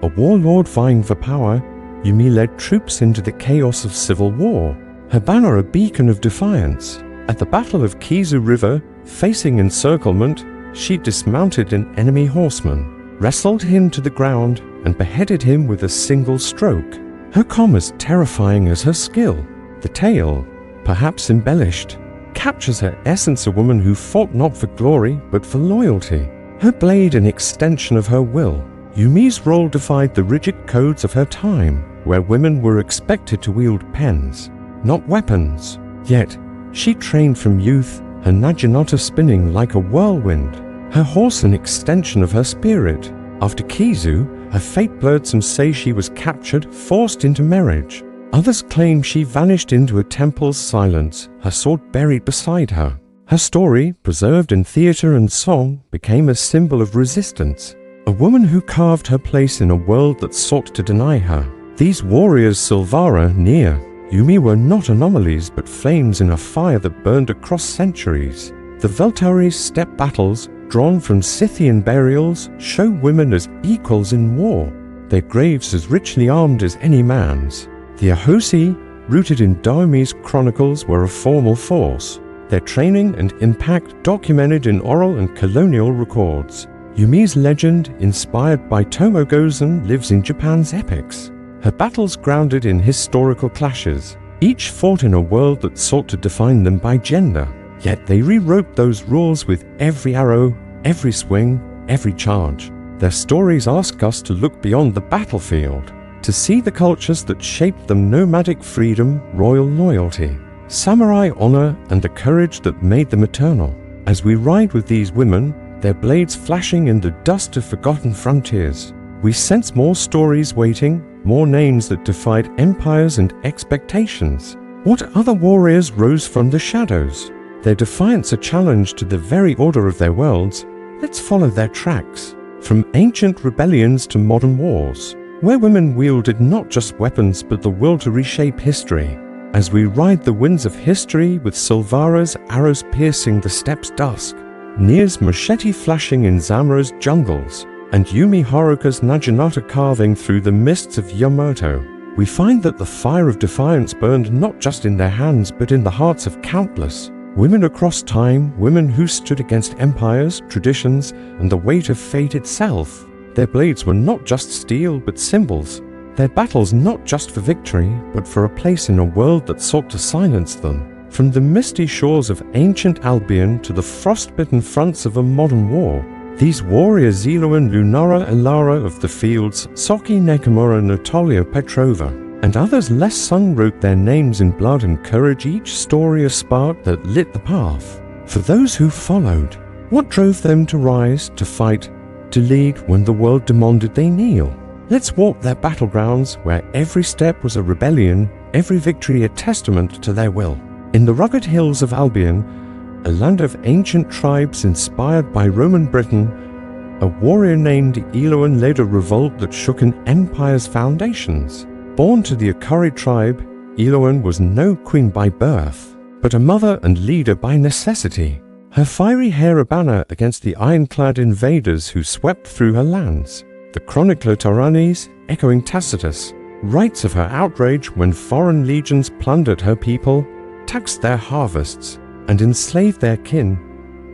a warlord vying for power, Yumi led troops into the chaos of civil war. Her banner a beacon of defiance. At the Battle of Kizu River, facing encirclement, she dismounted an enemy horseman, wrestled him to the ground, and beheaded him with a single stroke. Her calm as terrifying as her skill. The tale, perhaps embellished, captures her essence, a woman who fought not for glory but for loyalty. Her blade an extension of her will. Yumi's role defied the rigid codes of her time, where women were expected to wield pens, not weapons. Yet, she trained from youth, her Naginata spinning like a whirlwind, her horse an extension of her spirit. After Kizu, her fate blurred. Some say she was captured, forced into marriage. Others claim she vanished into a temple's silence, her sword buried beside her. Her story, preserved in theater and song, became a symbol of resistance. A woman who carved her place in a world that sought to deny her. These warriors Silvara near Yumi were not anomalies but flames in a fire that burned across centuries. The Veltari's steppe battles, drawn from Scythian burials, show women as equals in war, their graves as richly armed as any man's. The Ahosi, rooted in Daomi's chronicles, were a formal force, their training and impact documented in oral and colonial records. Yumi's legend, inspired by Tomo Gozen, lives in Japan's epics. Her battles grounded in historical clashes, each fought in a world that sought to define them by gender. Yet they rewrote those rules with every arrow, every swing, every charge. Their stories ask us to look beyond the battlefield, to see the cultures that shaped them: nomadic freedom, royal loyalty, samurai honor, and the courage that made them eternal. As we ride with these women, their blades flashing in the dust of forgotten frontiers, we sense more stories waiting, more names that defied empires and expectations. What other warriors rose from the shadows? Their defiance a challenge to the very order of their worlds. Let's follow their tracks, from ancient rebellions to modern wars, where women wielded not just weapons but the will to reshape history. As we ride the winds of history with Silvara's arrows piercing the steppe's dusk, Nier's machete flashing in Zamra's jungles, and Yumi Haruka's Naginata carving through the mists of Yamato, we find that the fire of defiance burned not just in their hands but in the hearts of countless women across time, women who stood against empires, traditions, and the weight of fate itself. Their blades were not just steel but symbols, their battles not just for victory but for a place in a world that sought to silence them. From the misty shores of ancient Albion to the frostbitten fronts of a modern war, these warriors Zeloan Lunara Elara of the fields, Soki Nakamura, Natalia Petrova, and others less sung wrote their names in blood and courage, each story a spark that lit the path. For those who followed, what drove them to rise, to fight, to lead when the world demanded they kneel? Let's walk their battlegrounds where every step was a rebellion, every victory a testament to their will. In the rugged hills of Albion, a land of ancient tribes inspired by Roman Britain, a warrior named Eloan led a revolt that shook an empire's foundations. Born to the Akari tribe, Eloan was no queen by birth, but a mother and leader by necessity. Her fiery hair a banner against the ironclad invaders who swept through her lands. The chronicler Taranis, echoing Tacitus, writes of her outrage when foreign legions plundered her people, taxed their harvests, and enslaved their kin.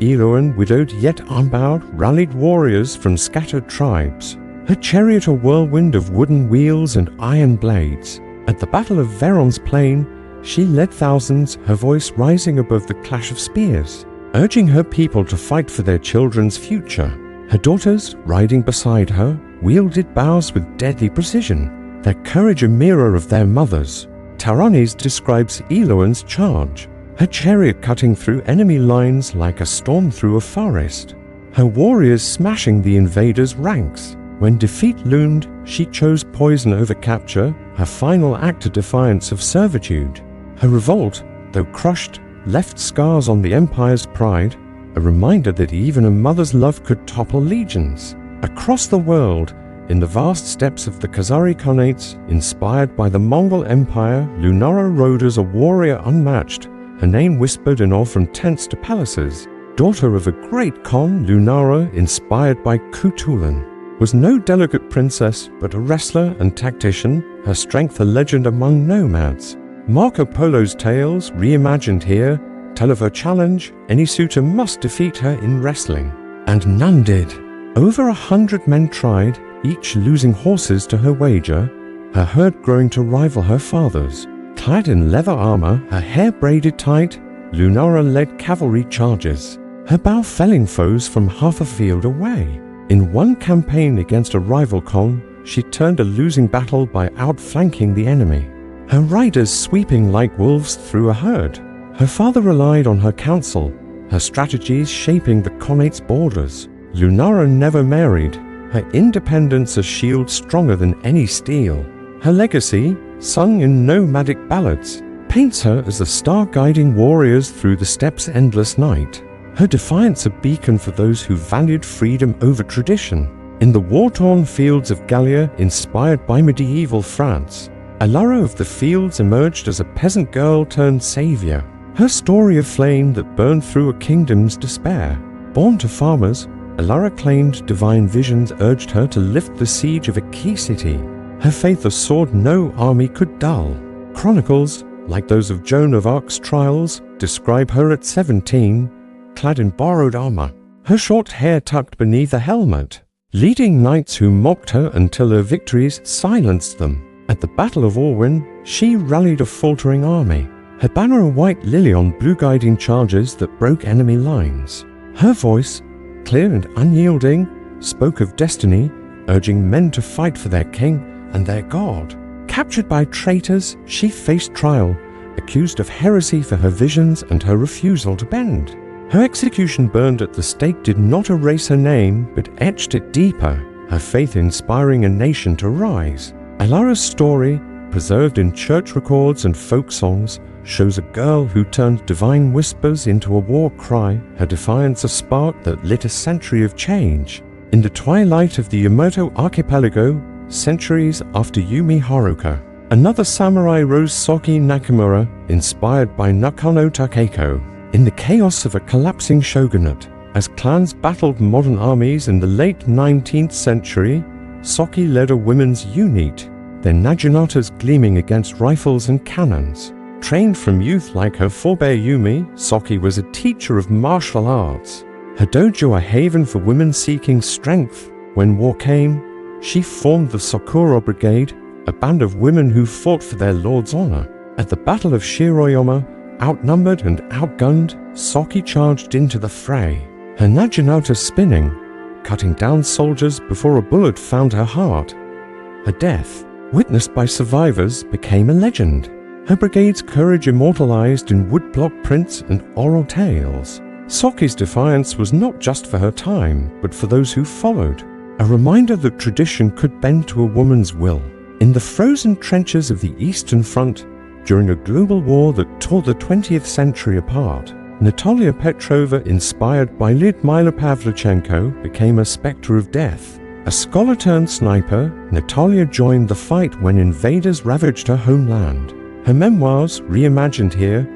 Eloan, widowed yet unbowed, rallied warriors from scattered tribes. Her chariot a whirlwind of wooden wheels and iron blades. At the Battle of Veron's plain, she led thousands, her voice rising above the clash of spears, urging her people to fight for their children's future. Her daughters, riding beside her, wielded bows with deadly precision, their courage a mirror of their mother's. Taranis describes Eloan's charge, her chariot cutting through enemy lines like a storm through a forest, her warriors smashing the invaders' ranks. When defeat loomed, she chose poison over capture, her final act a defiance of servitude. Her revolt, though crushed, left scars on the Empire's pride, a reminder that even a mother's love could topple legions. Across the world, in the vast steppes of the Khazari Khanates, inspired by the Mongol Empire, Lunara rode as a warrior unmatched, her name whispered in awe from tents to palaces. Daughter of a great Khan, Lunara, inspired by Kutulan, was no delicate princess, but a wrestler and tactician, her strength a legend among nomads. Marco Polo's tales, reimagined here, tell of her challenge: any suitor must defeat her in wrestling. And none did. Over 100 men tried, each losing horses to her wager, her herd growing to rival her father's. Clad in leather armor, her hair braided tight, Lunara led cavalry charges, her bow felling foes from half a field away. In one campaign against a rival Khan, she turned a losing battle by outflanking the enemy, her riders sweeping like wolves through a herd. Her father relied on her counsel, her strategies shaping the Khanate's borders. Lunara never married, her independence a shield stronger than any steel. Her legacy, sung in nomadic ballads, paints her as a star guiding warriors through the steppes' endless night. Her defiance a beacon for those who valued freedom over tradition. In the war-torn fields of Gallia, inspired by medieval France, Alara of the Fields emerged as a peasant girl turned savior. Her story a flame that burned through a kingdom's despair. Born to farmers, Alara claimed divine visions urged her to lift the siege of a key city. Her faith a sword no army could dull. Chronicles, like those of Joan of Arc's trials, describe her at 17, clad in borrowed armor, her short hair tucked beneath a helmet, leading knights who mocked her until her victories silenced them. At the Battle of Orwyn, she rallied a faltering army, her banner a white lily on blue guiding charges that broke enemy lines. Her voice, clear and unyielding, spoke of destiny, urging men to fight for their king and their god. Captured by traitors, she faced trial, accused of heresy for her visions and her refusal to bend. Her execution burned at the stake did not erase her name, but etched it deeper, her faith inspiring a nation to rise. Alara's story, preserved in church records and folk songs, shows a girl who turned divine whispers into a war cry, her defiance a spark that lit a century of change. In the twilight of the Yamato archipelago, centuries after Yumi Haruka, another samurai rose, Soki Nakamura, inspired by Nakano Takeko. In the chaos of a collapsing shogunate, as clans battled modern armies in the late 19th century, Soki led a women's unit, their naginata's gleaming against rifles and cannons. Trained from youth like her forebear Yumi, Soki was a teacher of martial arts, her dojo a haven for women seeking strength. When war came, she formed the Sakura Brigade, a band of women who fought for their lord's honor. At the Battle of Shiroyama, outnumbered and outgunned, Soki charged into the fray, her naginata spinning, cutting down soldiers before a bullet found her heart. Her death, witnessed by survivors, became a legend, her brigade's courage immortalized in woodblock prints and oral tales. Soki's defiance was not just for her time, but for those who followed, a reminder that tradition could bend to a woman's will. In the frozen trenches of the Eastern Front, during a global war that tore the 20th century apart, Natalia Petrova, inspired by Lyudmila Pavlichenko, became a specter of death. A scholar-turned-sniper, Natalia joined the fight when invaders ravaged her homeland. Her memoirs, reimagined here,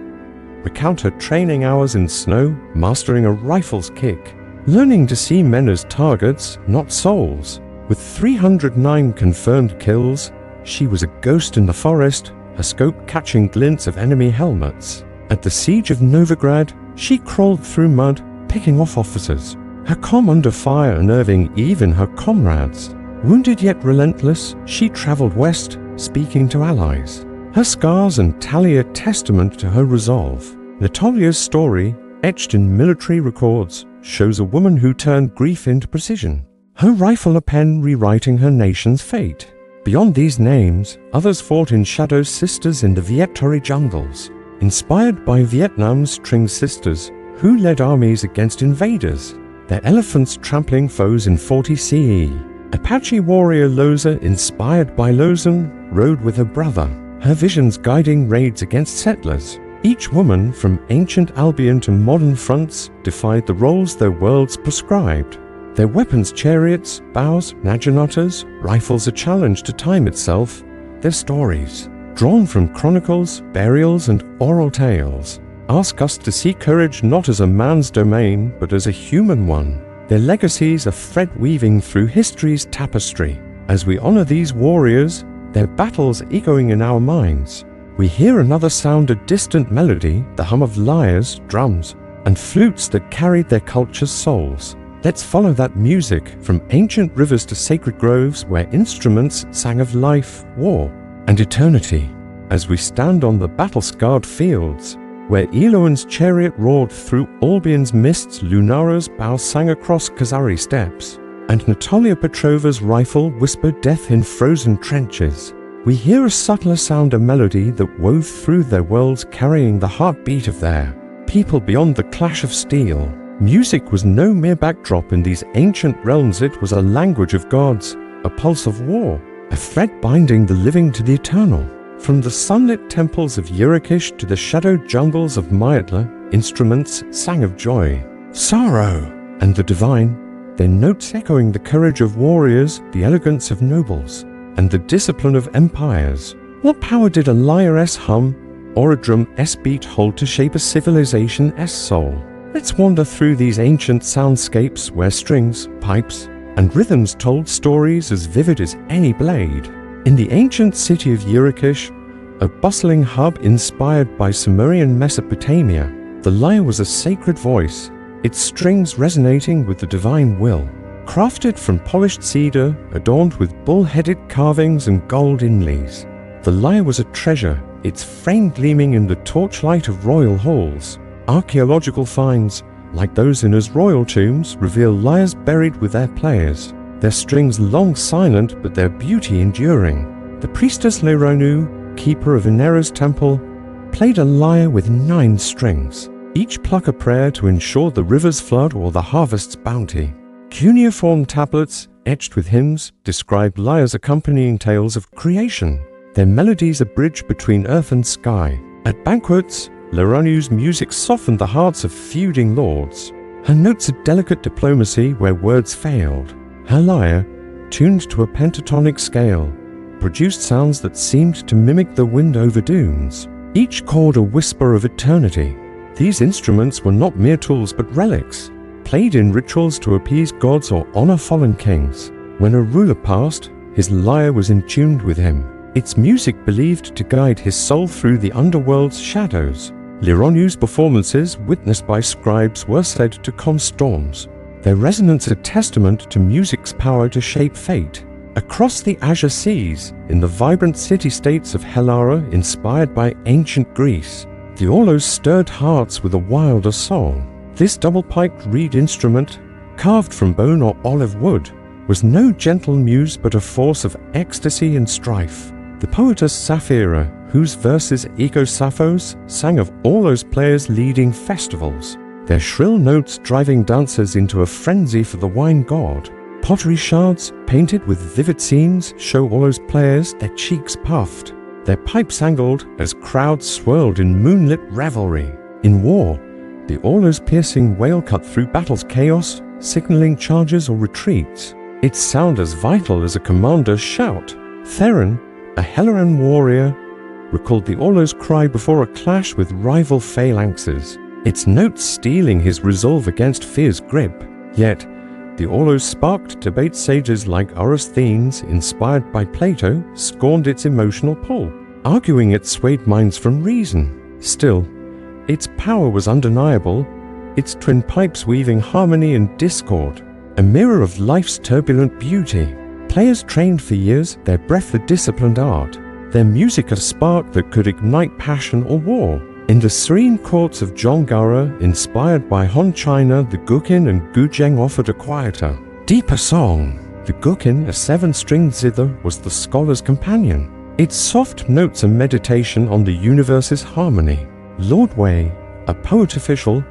recount her training hours in snow, mastering a rifle's kick, learning to see men as targets, not souls. With 309 confirmed kills, she was a ghost in the forest, her scope catching glints of enemy helmets. At the siege of Novigrad, she crawled through mud, picking off officers, her comm under fire unnerving even her comrades. Wounded yet relentless, she traveled west, speaking to allies. Her scars and tally a testament to her resolve. Natalia's story, etched in military records, shows a woman who turned grief into precision. her rifle a pen rewriting her nation's fate. Beyond these names, others fought in Shadow's sisters in the Viet Tory jungles, inspired by Vietnam's Tring sisters, who led armies against invaders, their elephants trampling foes in 40 CE. Apache warrior Loza, inspired by Lozan, rode with her brother, her visions guiding raids against settlers. Each woman, from ancient Albion to modern fronts, defied the roles their worlds prescribed. Their weapons chariots, bows, naginators, rifles a challenge to time itself, their stories, drawn from chronicles, burials, and oral tales, ask us to see courage not as a man's domain, but as a human one. Their legacies are thread weaving through history's tapestry. As we honor these warriors, their battles echoing in our minds, we hear another sound, a distant melody, the hum of lyres, drums, and flutes that carried their culture's souls. Let's follow that music from ancient rivers to sacred groves where instruments sang of life, war, and eternity, as we stand on the battle-scarred fields, where Eloan's chariot roared through Albion's mists, Lunara's bow sang across Khazari steppes, and Natalia Petrova's rifle whispered death in frozen trenches. We hear a subtler sound, a melody that wove through their worlds, carrying the heartbeat of their people beyond the clash of steel. Music was no mere backdrop in these ancient realms, it was a language of gods, a pulse of war, a thread binding the living to the eternal. From the sunlit temples of Yurikish to the shadowed jungles of Myatla, instruments sang of joy, sorrow, and the divine, their notes echoing the courage of warriors, the elegance of nobles, and the discipline of empires. What power did a lyre-s hum or a drum-s beat hold to shape a civilization-s soul? Let's wander through these ancient soundscapes where strings, pipes, and rhythms told stories as vivid as any blade. In the ancient city of Yurikish, a bustling hub inspired by Sumerian Mesopotamia, the lyre was a sacred voice, its strings resonating with the divine will. Crafted from polished cedar, adorned with bull-headed carvings and gold inlays, the lyre was a treasure, its frame gleaming in the torchlight of royal halls. Archaeological finds, like those in his royal tombs, reveal lyres buried with their players, their strings long silent but their beauty enduring. The priestess Leronu, keeper of Inera's temple, played a lyre with 9 strings, each pluck a prayer to ensure the river's flood or the harvest's bounty. Cuneiform tablets, etched with hymns, describe lyres accompanying tales of creation, their melodies a bridge between earth and sky. At banquets, Leronu's music softened the hearts of feuding lords, her notes a delicate diplomacy where words failed. Her lyre, tuned to a pentatonic scale, produced sounds that seemed to mimic the wind over dunes, each chord a whisper of eternity. These instruments were not mere tools but relics, played in rituals to appease gods or honor fallen kings. When a ruler passed, his lyre was in tune with him, its music believed to guide his soul through the underworld's shadows. Leronu's performances, witnessed by scribes, were said to calm storms, their resonance a testament to music's power to shape fate. Across the azure seas, in the vibrant city-states of Helara, inspired by ancient Greece, the Orlos stirred hearts with a wilder song. This double-piped reed instrument, carved from bone or olive wood, was no gentle muse but a force of ecstasy and strife. The poetess Sapphira, whose verses echo Sappho's, sang of Orlos players leading festivals, their shrill notes driving dancers into a frenzy for the wine god. Pottery shards, painted with vivid scenes, show Orlos players, their cheeks puffed, their pipes angled as crowds swirled in moonlit revelry. In war, the Orlos' piercing wail cut through battle's chaos, signaling charges or retreats, its sound as vital as a commander's shout. Theron, a Helaran warrior, recalled the Orlos' cry before a clash with rival phalanxes, its notes steeling his resolve against fear's grip. Yet, the Orlos sparked debate sages like Orosthenes, inspired by Plato, scorned its emotional pull, arguing it swayed minds from reason. Still, its power was undeniable, its twin pipes weaving harmony and discord, a mirror of life's turbulent beauty. Players trained for years, their breath a disciplined art, their music a spark that could ignite passion or war. In the serene courts of Jonggara, inspired by Han China, the Guqin and Guzheng offered a quieter, deeper song. The gukin, a 7-stringed zither, was the scholar's companion. Its soft notes a meditation on the universe's harmony. Lord Wei, a poet official,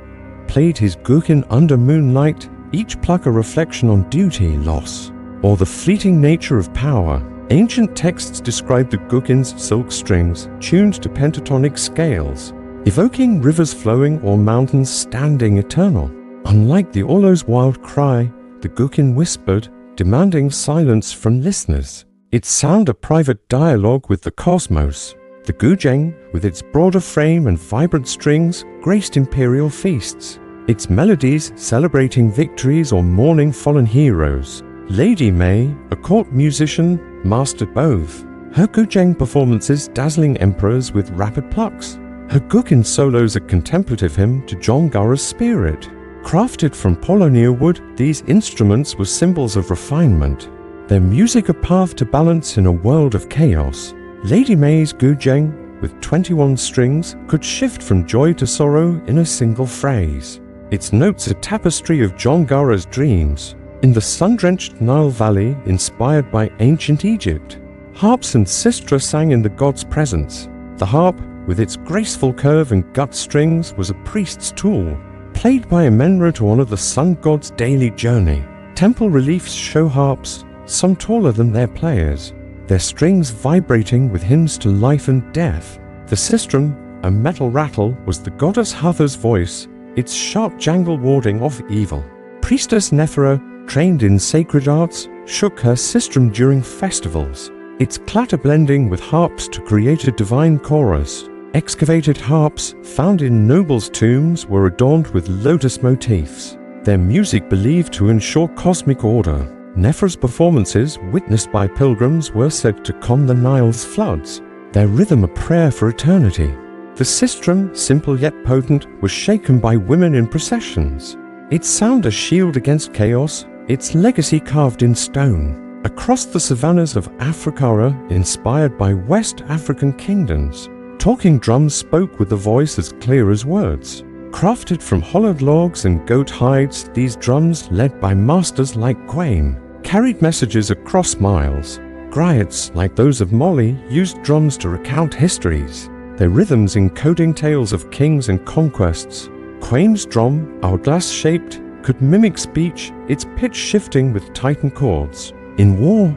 played his gukin under moonlight, each pluck a reflection on duty, loss, or the fleeting nature of power. Ancient texts describe the gukin's silk strings, tuned to pentatonic scales, evoking rivers flowing or mountains standing eternal. Unlike the orlo's wild cry, the gukin whispered, demanding silence from listeners. Its sound a private dialogue with the cosmos. The guzheng, with its broader frame and vibrant strings, graced imperial feasts, its melodies celebrating victories or mourning fallen heroes. Lady May, a court musician, mastered both. Her guzheng performances dazzling emperors with rapid plucks. Her gukin solos a contemplative hymn to Zhonggara's spirit. Crafted from Paulownia wood, these instruments were symbols of refinement. Their music a path to balance in a world of chaos. Lady May's guzheng, with 21 strings, could shift from joy to sorrow in a single phrase. Its notes a tapestry of Zhonggara's dreams. In the sun-drenched Nile Valley, inspired by ancient Egypt, harps and sistra sang in the god's presence. The harp, with its graceful curve and gut strings, was a priest's tool, played by a menra to honor the sun god's daily journey. Temple reliefs show harps, some taller than their players, their strings vibrating with hymns to life and death. The sistrum, a metal rattle, was the goddess Hatha's voice, its sharp jangle warding off evil. Priestess Nephra, trained in sacred arts, shook her sistrum during festivals, its clatter blending with harps to create a divine chorus. Excavated harps found in nobles' tombs were adorned with lotus motifs, their music believed to ensure cosmic order. Nephra's performances, witnessed by pilgrims, were said to calm the Nile's floods, their rhythm a prayer for eternity. The sistrum, simple yet potent, was shaken by women in processions, its sound a shield against chaos, its legacy carved in stone. Across the savannas of Africara, inspired by West African kingdoms, talking drums spoke with a voice as clear as words. Crafted from hollowed logs and goat hides, these drums, led by masters like Quaim, carried messages across miles. Griots, like those of Mali, used drums to recount histories, their rhythms encoding tales of kings and conquests. Quaim's drum, hourglass-shaped, could mimic speech, its pitch shifting with tighten chords. In war,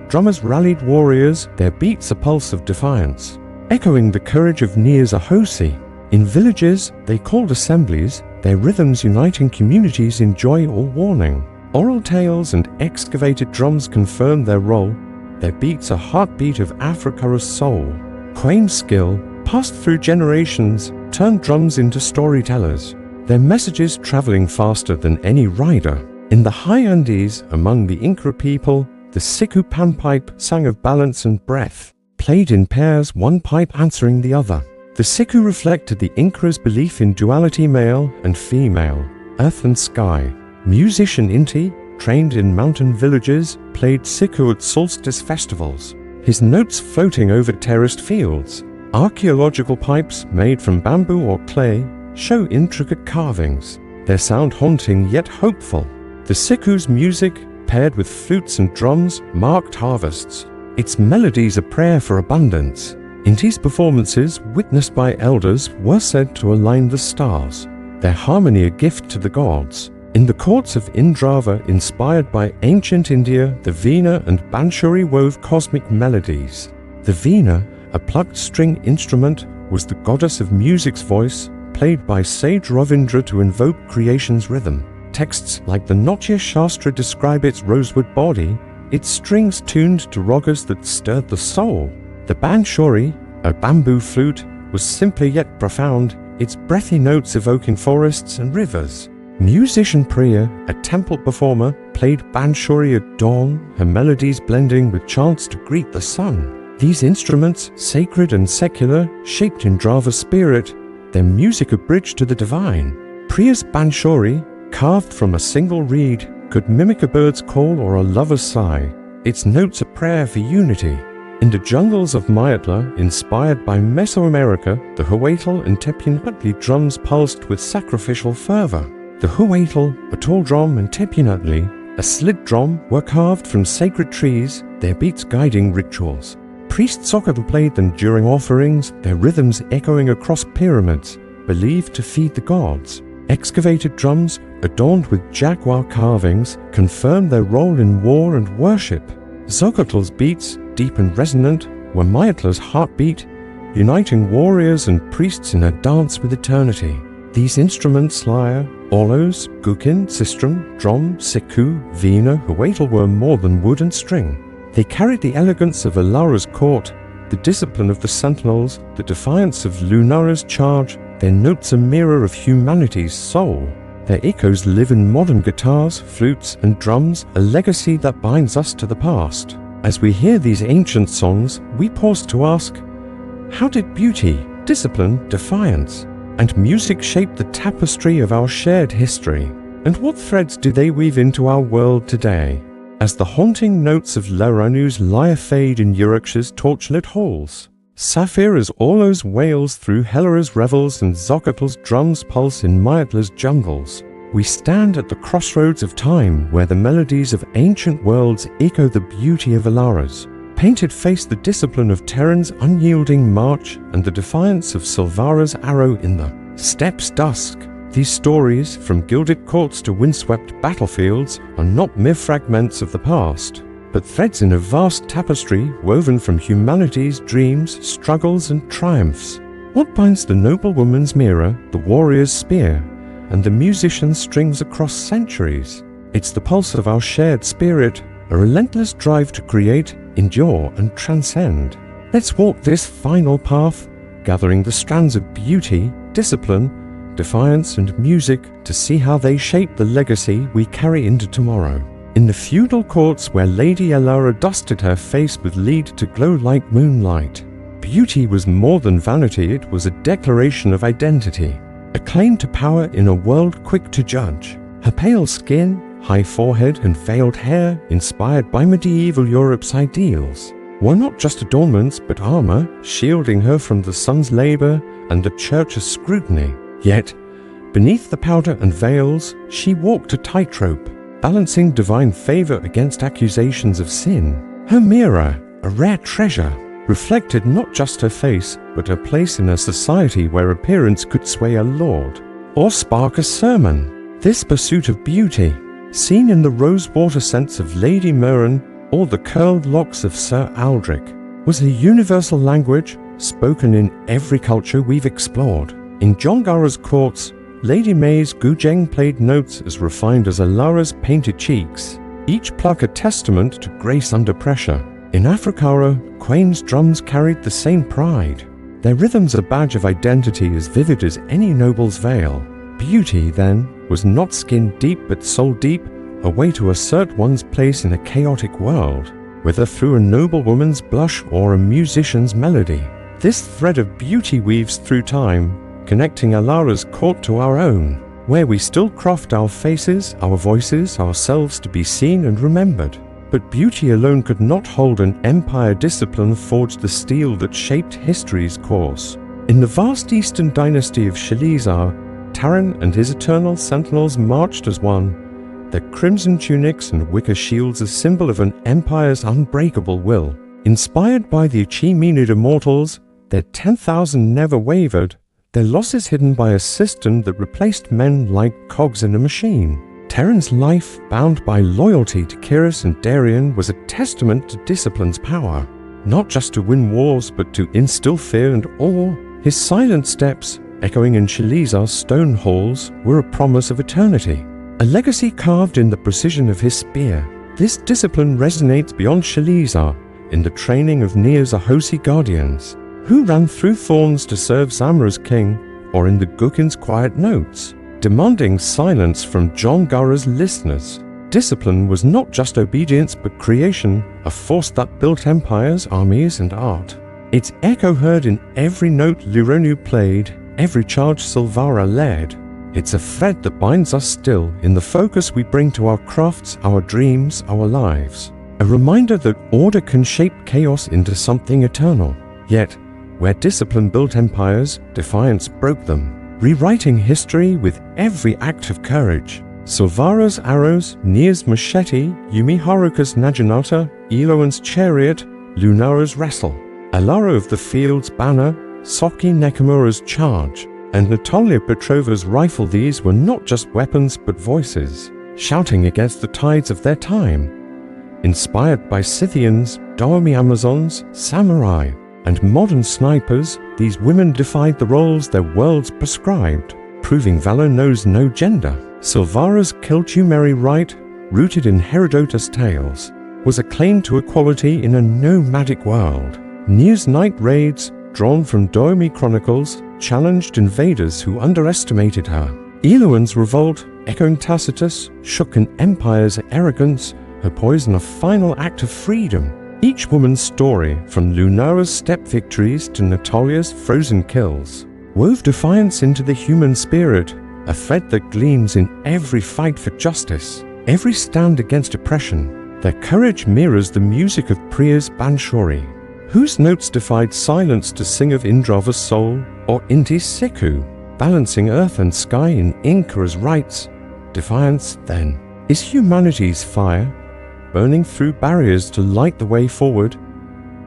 drummers rallied warriors, their beats a pulse of defiance, echoing the courage of Nia's Ahosi. In villages, they called assemblies, their rhythms uniting communities in joy or warning. Oral tales and excavated drums confirmed their role, their beats a heartbeat of Africara's soul. Quaim's skill, passed through generations, turned drums into storytellers, their messages traveling faster than any rider. In the high Andes, among the Inca people, the Siku panpipe sang of balance and breath, played in pairs, one pipe answering the other. The Siku reflected the Inca's belief in duality, male and female, earth and sky. Musician Inti, trained in mountain villages, played Siku at solstice festivals, his notes floating over terraced fields. Archaeological pipes made from bamboo or clay show intricate carvings, their sound haunting yet hopeful. The Siku's music, paired with flutes and drums, marked harvests, its melodies a prayer for abundance. Inti's performances, witnessed by elders, were said to align the stars, their harmony a gift to the gods. In the courts of Indrava, inspired by ancient India, the Veena and Banshuri wove cosmic melodies. The Veena, a plucked string instrument, was the goddess of music's voice, played by sage Ravindra to invoke creation's rhythm. Texts like the Natya Shastra describe its rosewood body, its strings tuned to ragas that stirred the soul. The Banshuri, a bamboo flute, was simple yet profound, its breathy notes evoking forests and rivers. Musician Priya, a temple performer, played Banshuri at dawn, her melodies blending with chants to greet the sun. These instruments, sacred and secular, shaped Indrava's spirit, their music a bridge to the divine. Priya's Banshuri, carved from a single reed, could mimic a bird's call or a lover's sigh, its notes a prayer for unity. In the jungles of Mayatla, inspired by Mesoamerica, the Huaytl and Tepinatli drums pulsed with sacrificial fervor. The Huaytl, a tall drum, and Tepinatli, A slid drum were carved from sacred trees, their beats guiding rituals. Priests played them during offerings, their rhythms echoing across pyramids, believed to feed the gods. Excavated drums, adorned with jaguar carvings, confirmed their role in war and worship. Xochitl's beats, deep and resonant, were Mayatla's heartbeat, uniting warriors and priests in a dance with eternity. These instruments, lyre, olos, gukin, sistrum, drum, siku, vina, huatl, were more than wood and string. They carried the elegance of Alara's court, the discipline of the sentinels, the defiance of Lunara's charge. Their notes a mirror of humanity's soul. Their echoes live in modern guitars, flutes, and drums, a legacy that binds us to the past. As we hear these ancient songs, we pause to ask, how did beauty, discipline, defiance, and music shape the tapestry of our shared history? And what threads do they weave into our world today? As the haunting notes of Laranu's lyre fade in Yuruksh's torchlit halls, Saphira's olos wails through Helera's revels, and Xochitl's drums pulse in Mayatla's jungles, we stand at the crossroads of time where the melodies of ancient worlds echo the beauty of Alara's painted face, the discipline of Terran's unyielding march, and the defiance of Silvara's arrow in the steppes dusk. These stories, from gilded courts to windswept battlefields, are not mere fragments of the past, but threads in a vast tapestry woven from humanity's dreams, struggles, and triumphs. What binds the noblewoman's mirror, the warrior's spear, and the musician's strings across centuries? It's the pulse of our shared spirit, a relentless drive to create, endure, and transcend. Let's walk this final path, gathering the strands of beauty, discipline, defiance, and music to see how they shape the legacy we carry into tomorrow. In the feudal courts where Lady Alara dusted her face with lead to glow like moonlight, beauty was more than vanity, it was a declaration of identity, a claim to power in a world quick to judge. Her pale skin, high forehead, and veiled hair, inspired by medieval Europe's ideals, were not just adornments but armor, shielding her from the sun's labor and the church's scrutiny. Yet, beneath the powder and veils, she walked a tightrope, balancing divine favor against accusations of sin. Her mirror, a rare treasure, reflected not just her face, but her place in a society where appearance could sway a lord or spark a sermon. This pursuit of beauty, seen in the rose-water scents of Lady Murren or the curled locks of Sir Aldrich, was a universal language spoken in every culture we've explored. In Jongara's courts, Lady May's gujeng played notes as refined as Alara's painted cheeks, each pluck a testament to grace under pressure. In Africara, Quain's drums carried the same pride, their rhythms a badge of identity as vivid as any noble's veil. Beauty, then, was not skin-deep but soul-deep, a way to assert one's place in a chaotic world, whether through a noblewoman's blush or a musician's melody. This thread of beauty weaves through time, connecting Alara's court to our own, where we still craft our faces, our voices, ourselves to be seen and remembered. But beauty alone could not hold an empire. Discipline forged the steel that shaped history's course. In the vast eastern dynasty of Shalizar, Taran and his eternal sentinels marched as one, their crimson tunics and wicker shields a symbol of an empire's unbreakable will. Inspired by the Achaemenid immortals, their 10,000 never wavered, their losses hidden by a system that replaced men like cogs in a machine. Terran's life, bound by loyalty to Kyrus and Darien, was a testament to discipline's power, not just to win wars but to instill fear and awe. His silent steps, echoing in Shalizar's stone halls, were a promise of eternity, a legacy carved in the precision of his spear. This discipline resonates beyond Shalizar, in the training of Nia's Ahosi guardians, who ran through thorns to serve Zamra's king, or in the Gukin's quiet notes, demanding silence from Jongara's listeners. Discipline was not just obedience but creation, a force that built empires, armies, and art. Its echo heard in every note Lironu played, every charge Silvara led. It's a thread that binds us still in the focus we bring to our crafts, our dreams, our lives. A reminder that order can shape chaos into something eternal. Yet, where discipline built empires, defiance broke them, rewriting history with every act of courage. Silvara's arrows, Nia's machete, Yumi Haruka's naginata, Eloan's chariot, Lunara's wrestle, Alara of the field's banner, Soki Nekomura's charge, and Natalia Petrova's rifle. These were not just weapons but voices, shouting against the tides of their time. Inspired by Scythians, Dahomey Amazons, samurai, and modern snipers, these women defied the roles their worlds prescribed, proving valor knows no gender. Silvara's Kill You Merry rite, rooted in Herodotus' tales, was a claim to equality in a nomadic world. Nia's night raids, drawn from Dahomey chronicles, challenged invaders who underestimated her. Eloan's revolt, echoing Tacitus, shook an empire's arrogance, her poison a final act of freedom. Each woman's story, from Lunara's step victories to Natalia's frozen kills, wove defiance into the human spirit, a thread that gleams in every fight for justice, every stand against oppression. Their courage mirrors the music of Priya's Banshori, whose notes defied silence to sing of Indrava's soul, or Inti's Siku, balancing earth and sky in Inkara's rites. Defiance, then, is humanity's fire, burning through barriers to light the way forward.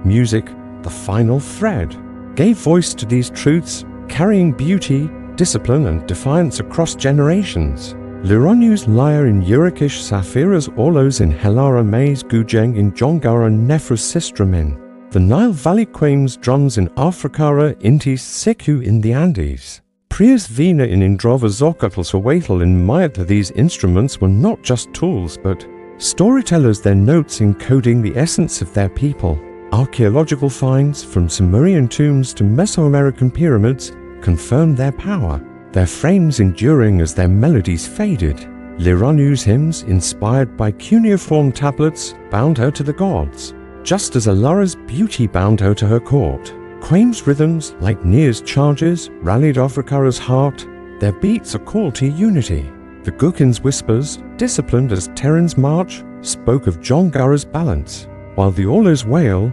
Music, the final thread, gave voice to these truths, carrying beauty, discipline, and defiance across generations. Liranu's lyre in Urikish, Saphira's Orlos in Helara, May's Gujeng in Jongara, Nefra's Sistramin, the Nile Valley Quame's drums in Afrikara, Inti's Siku in the Andes, Priya's Veena in Indrava, Zokatl Sawatl in Mayat. These instruments were not just tools but storytellers, their notes encoding the essence of their people. Archaeological finds, from Sumerian tombs to Mesoamerican pyramids, confirmed their power, their frames enduring as their melodies faded. Liranu's hymns, inspired by cuneiform tablets, bound her to the gods, just as Alara's beauty bound her to her court. Quame's rhythms, like Nia's charges, rallied Afrikara's heart, their beats a call to unity. The Gukin's whispers, disciplined as Terran's march, spoke of Jongara's balance, while the Orlo's wail,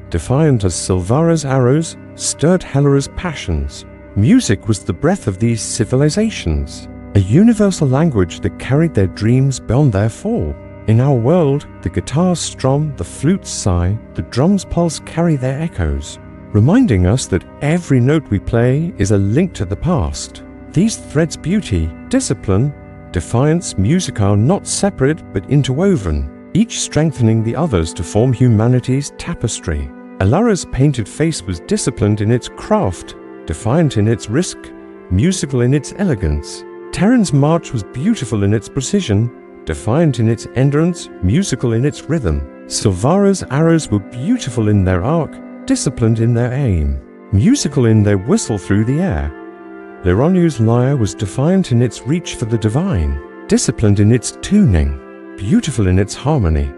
defiant as Silvara's arrows, stirred Helara's passions. Music was the breath of these civilizations, a universal language that carried their dreams beyond their fall. In our world, the guitars strum, the flutes sigh, the drums pulse carry their echoes, reminding us that every note we play is a link to the past. These threads, beauty, discipline, defiance, music are not separate but interwoven, each strengthening the others to form humanity's tapestry. Alara's painted face was disciplined in its craft, defiant in its risk, musical in its elegance. Terran's march was beautiful in its precision, defiant in its endurance, musical in its rhythm. Silvara's arrows were beautiful in their arc, disciplined in their aim, musical in their whistle through the air. Liranu's lyre was defiant in its reach for the divine, disciplined in its tuning, beautiful in its harmony.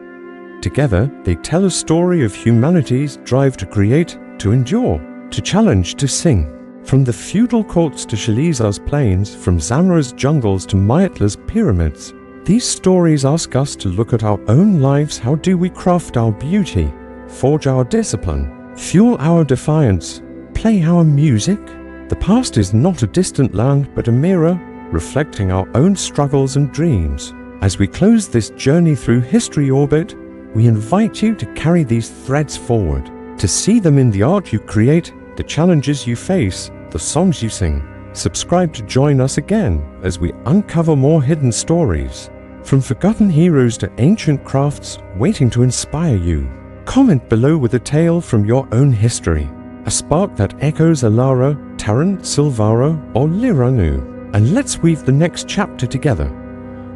Together, they tell a story of humanity's drive to create, to endure, to challenge, to sing. From the feudal courts to Shaliza's plains, from Zamra's jungles to Mayatla's pyramids, these stories ask us to look at our own lives. How do we craft our beauty, forge our discipline, fuel our defiance, play our music? The past is not a distant land but a mirror, reflecting our own struggles and dreams. As we close this journey through history orbit, we invite you to carry these threads forward, to see them in the art you create, the challenges you face, the songs you sing. Subscribe to join us again as we uncover more hidden stories, from forgotten heroes to ancient crafts waiting to inspire you. Comment below with a tale from your own history, a spark that echoes Alara, Terran, Silvara, or Liranu, and let's weave the next chapter together.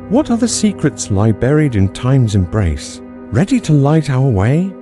What other secrets lie buried in time's embrace, ready to light our way?